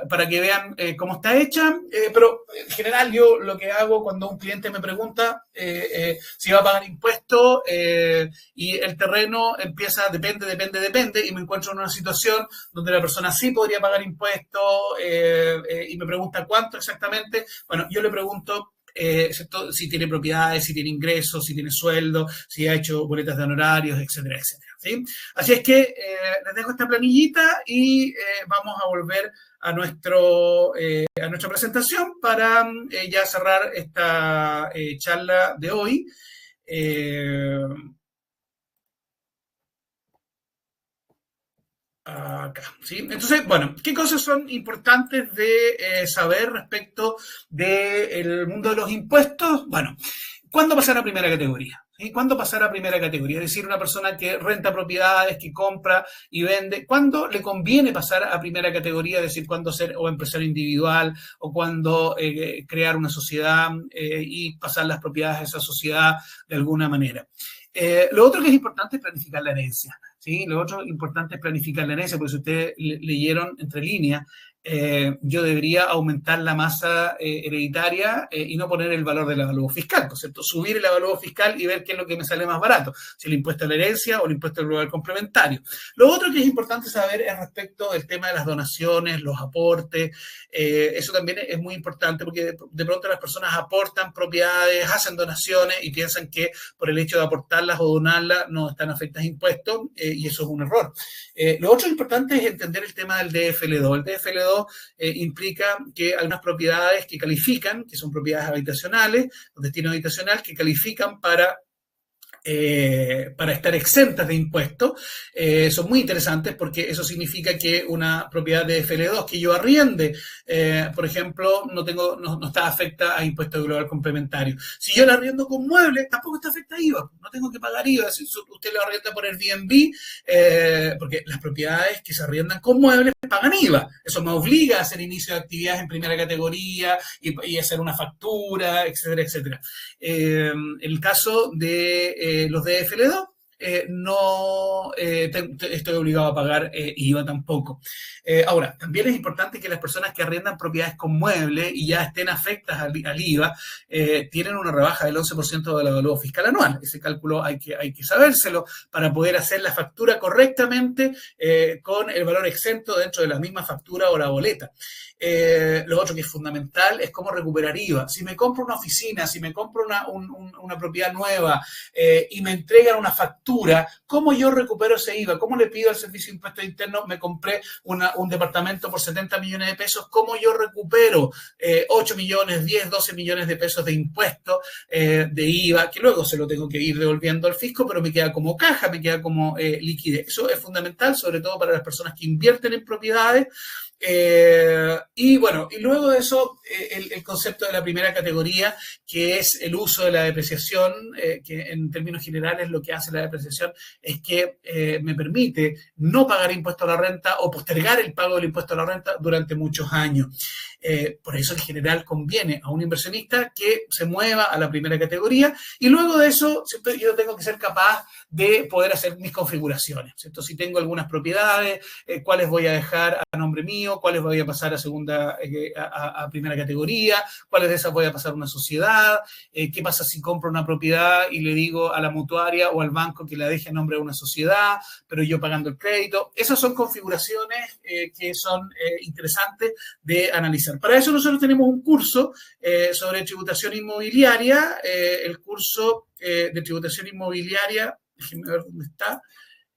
Para que vean cómo está hecha, pero en general yo lo que hago cuando un cliente me pregunta si va a pagar impuestos y el terreno empieza, depende, y me encuentro en una situación donde la persona sí podría pagar impuestos y me pregunta cuánto exactamente, bueno, yo le pregunto ¿cierto? Si tiene propiedades, si tiene ingresos, si tiene sueldo, si ha hecho boletas de honorarios, etcétera, etcétera. ¿Sí? Así es que les dejo esta planillita y vamos a volver a nuestra presentación para ya cerrar esta charla de hoy. Acá, ¿sí? Entonces, bueno, ¿qué cosas son importantes de saber respecto del mundo de los impuestos? Bueno, ¿cuándo pasar a primera categoría? ¿Sí? ¿Cuándo pasar a primera categoría? Es decir, una persona que renta propiedades, que compra y vende, ¿cuándo le conviene pasar a primera categoría? Es decir, ¿cuándo ser o empresario individual o cuándo crear una sociedad y pasar las propiedades a esa sociedad de alguna manera? Lo otro que es importante es planificar la herencia. ¿Sí? Lo otro importante es planificar la herencia, porque si ustedes leyeron entre líneas, yo debería aumentar la masa hereditaria y no poner el valor del avalúo fiscal, ¿no es cierto? Subir el avalúo fiscal y ver qué es lo que me sale más barato, si el impuesto a la herencia o el impuesto al global complementario. Lo otro que es importante saber es respecto del tema de las donaciones, los aportes. Eso también es muy importante porque de pronto las personas aportan propiedades, hacen donaciones y piensan que por el hecho de aportarlas o donarlas no están afectadas a impuestos y eso es un error. Lo otro importante es entender el tema del DFL2. El DFL2 implica que algunas propiedades que califican, que son propiedades habitacionales, con destino habitacional, que califican para estar exentas de impuestos, son muy interesantes porque eso significa que una propiedad de FL2 que yo arriende, por ejemplo, no está afecta a impuesto global complementario. Si yo la arriendo con muebles, tampoco está afecta a IVA, no tengo que pagar IVA. Si usted lo arrienda por Airbnb, porque las propiedades que se arriendan con muebles pagan IVA. Eso me obliga a hacer inicio de actividades en primera categoría y hacer una factura, etcétera, etcétera. El caso de los de FL2, no estoy obligado a pagar IVA tampoco. Ahora, también es importante que las personas que arriendan propiedades con muebles y ya estén afectas al IVA, tienen una rebaja del 11% del avalúo fiscal anual. Ese cálculo hay que sabérselo para poder hacer la factura correctamente con el valor exento dentro de la misma factura o la boleta. Lo otro que es fundamental es cómo recuperar IVA. Si me compro una oficina, si me compro una propiedad nueva y me entregan una factura, ¿cómo yo recupero ese IVA? ¿Cómo le pido al Servicio de Impuestos Internos? Me compré un departamento por 70 millones de pesos. ¿Cómo yo recupero 8 millones, 10, 12 millones de pesos de impuestos de IVA? Que luego se lo tengo que ir devolviendo al fisco, pero me queda como caja, me queda como liquidez. Eso es fundamental, sobre todo para las personas que invierten en propiedades. Y bueno, y luego de eso, el concepto de la primera categoría, que es el uso de la depreciación, que en términos generales lo que hace la depreciación es que me permite no pagar impuesto a la renta o postergar el pago del impuesto a la renta durante muchos años. Por eso en general conviene a un inversionista que se mueva a la primera categoría y luego de eso siempre yo tengo que ser capaz de poder hacer mis configuraciones, ¿cierto? Si tengo algunas propiedades, cuáles voy a dejar a nombre mío, cuáles voy a pasar a primera categoría, cuáles de esas voy a pasar a una sociedad, qué pasa si compro una propiedad y le digo a la mutuaria o al banco que la deje a nombre de una sociedad, pero yo pagando el crédito. Esas son configuraciones que son interesantes de analizar. Para eso nosotros tenemos un curso sobre tributación inmobiliaria, el curso de tributación inmobiliaria, déjenme ver dónde está.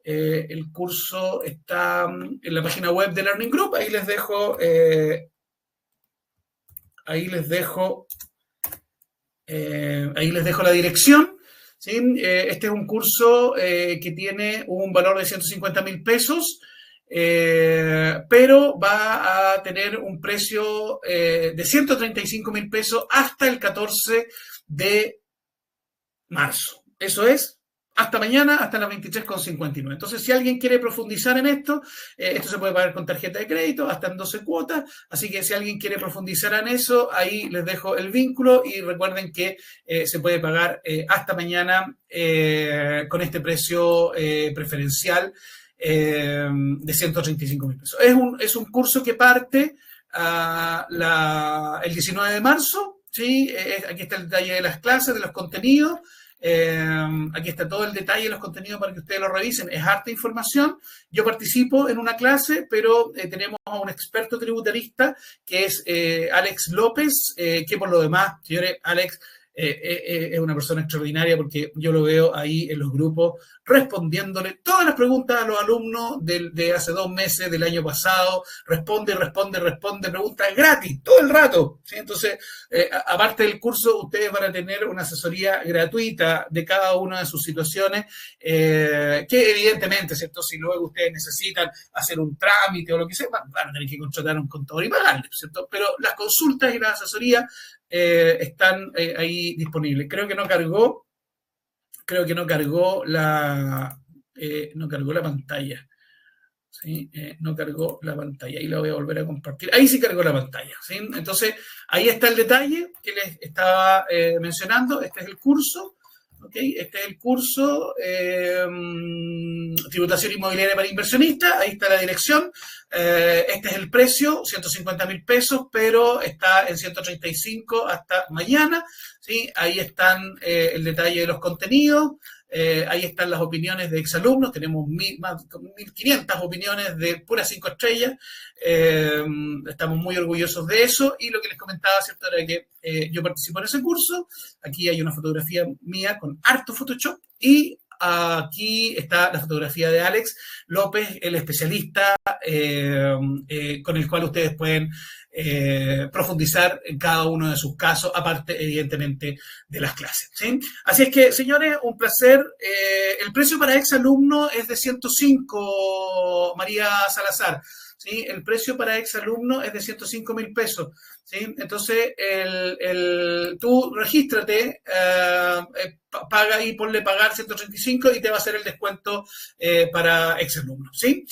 El curso está en la página web de Learning Group. Ahí les dejo la dirección. ¿Sí? Este es un curso que tiene un valor de 150.000 pesos, pero va a tener un precio de 135.000 pesos hasta el 14 de marzo. Eso es hasta mañana, hasta las 23:59. Entonces, si alguien quiere profundizar en esto, esto se puede pagar con tarjeta de crédito hasta en 12 cuotas. Así que si alguien quiere profundizar en eso, ahí les dejo el vínculo y recuerden que se puede pagar hasta mañana con este precio preferencial de 135.000 pesos. Es un curso que parte el 19 de marzo. ¿Sí? Aquí está el detalle de las clases, de los contenidos. Aquí está todo el detalle de los contenidos para que ustedes lo revisen. Es harta información. Yo participo en una clase, pero tenemos a un experto tributarista que es Alex López, que por lo demás, señores, Alex es una persona extraordinaria porque yo lo veo ahí en los grupos respondiéndole todas las preguntas a los alumnos de hace 2 meses, del año pasado, responde, preguntas gratis, todo el rato, ¿sí? Entonces, aparte del curso, ustedes van a tener una asesoría gratuita de cada una de sus situaciones, que evidentemente, ¿cierto? Si luego ustedes necesitan hacer un trámite o lo que sea, van a tener que contratar a un contador y pagarle, ¿cierto? Pero las consultas y las asesorías están ahí disponibles. Creo que no cargó no cargó la pantalla. ¿Sí? No cargó la pantalla. Ahí la voy a volver a compartir. Ahí sí cargó la pantalla. ¿Sí? Entonces, ahí está el detalle que les estaba mencionando. Este es el curso. ¿Okay? Este es el curso Tributación Inmobiliaria para Inversionistas. Ahí está la dirección. Este es el precio, 150.000 pesos, pero está en 135 hasta mañana. ¿Sí? Ahí están el detalle de los contenidos. Ahí están las opiniones de exalumnos, tenemos más de 1.500 opiniones de puras 5 estrellas, estamos muy orgullosos de eso, y lo que les comentaba, ¿cierto?, era que yo participo en ese curso. Aquí hay una fotografía mía con harto Photoshop, y aquí está la fotografía de Alex López, el especialista con el cual ustedes pueden profundizar en cada uno de sus casos, aparte, evidentemente, de las clases, ¿sí? Así es que, señores, un placer. El precio para exalumno es de 105, María Salazar. ¿Sí? El precio para exalumno es de 105.000 pesos. ¿Sí? Entonces, tú regístrate, paga y ponle pagar 135 y te va a hacer el descuento para exalumnos. ¿Sí?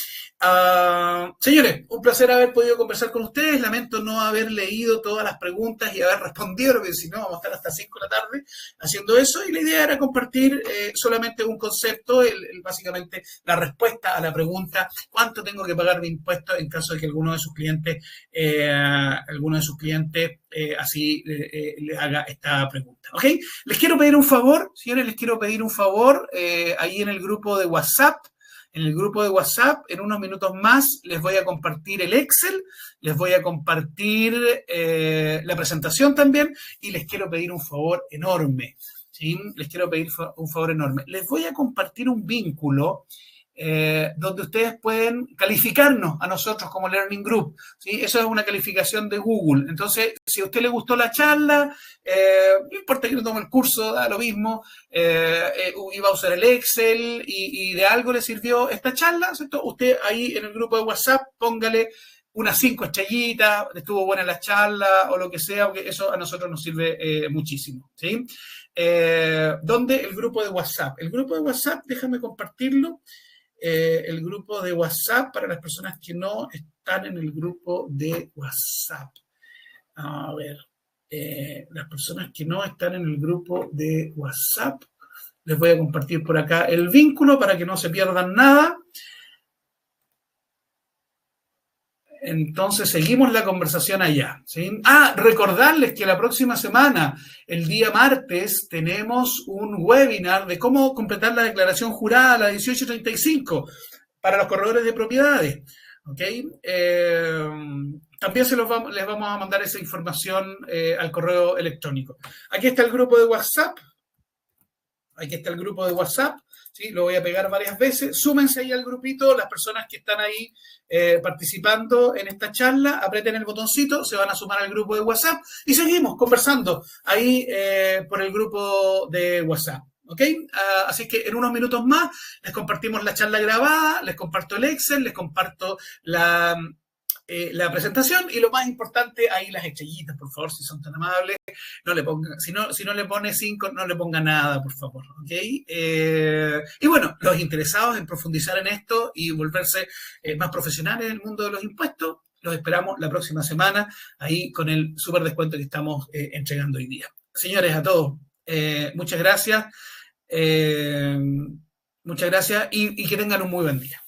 Señores, un placer haber podido conversar con ustedes. Lamento no haber leído todas las preguntas y haber respondido, porque si no vamos a estar hasta 5 de la tarde haciendo eso. Y la idea era compartir solamente un concepto, básicamente la respuesta a la pregunta: ¿cuánto tengo que pagar de impuestos en caso de que alguno de sus clientes así le haga esta pregunta? ¿Ok? Les quiero pedir un favor, señores, ahí en el grupo de WhatsApp. En el grupo de WhatsApp, en unos minutos más, les voy a compartir el Excel, les voy a compartir la presentación también, y les quiero pedir un favor enorme, ¿sí? Les quiero pedir un favor enorme. Les voy a compartir un vínculo donde ustedes pueden calificarnos a nosotros como Learning Group, ¿sí? Eso es una calificación de Google. Entonces, si a usted le gustó la charla, no importa que no tome el curso, da lo mismo, iba a usar el Excel y de algo le sirvió esta charla, ¿cierto? Usted ahí en el grupo de WhatsApp póngale unas 5 estrellitas, estuvo buena la charla o lo que sea, porque eso a nosotros nos sirve muchísimo, ¿sí? ¿Dónde? El grupo de WhatsApp. El grupo de WhatsApp, déjame compartirlo. El grupo de WhatsApp para las personas que no están en el grupo de WhatsApp. A ver, las personas que no están en el grupo de WhatsApp, les voy a compartir por acá el vínculo para que no se pierdan nada. Entonces, seguimos la conversación allá, ¿sí? Recordarles que la próxima semana, el día martes, tenemos un webinar de cómo completar la declaración jurada, la 1835, para los corredores de propiedades, ¿ok? También les vamos a mandar esa información al correo electrónico. Aquí está el grupo de WhatsApp. ¿Sí? Lo voy a pegar varias veces. Súmense ahí al grupito, las personas que están ahí participando en esta charla, aprieten el botoncito, se van a sumar al grupo de WhatsApp y seguimos conversando ahí por el grupo de WhatsApp. ¿Ok? Así que en unos minutos más les compartimos la charla grabada, les comparto el Excel, les comparto la presentación, y lo más importante, ahí las estrellitas, por favor, si son tan amables, no le pongan, si no le pone 5, no le ponga nada, por favor, ¿ok? Y bueno, los interesados en profundizar en esto y volverse más profesionales en el mundo de los impuestos, los esperamos la próxima semana, ahí con el súper descuento que estamos entregando hoy día. Señores, a todos, muchas gracias, y que tengan un muy buen día.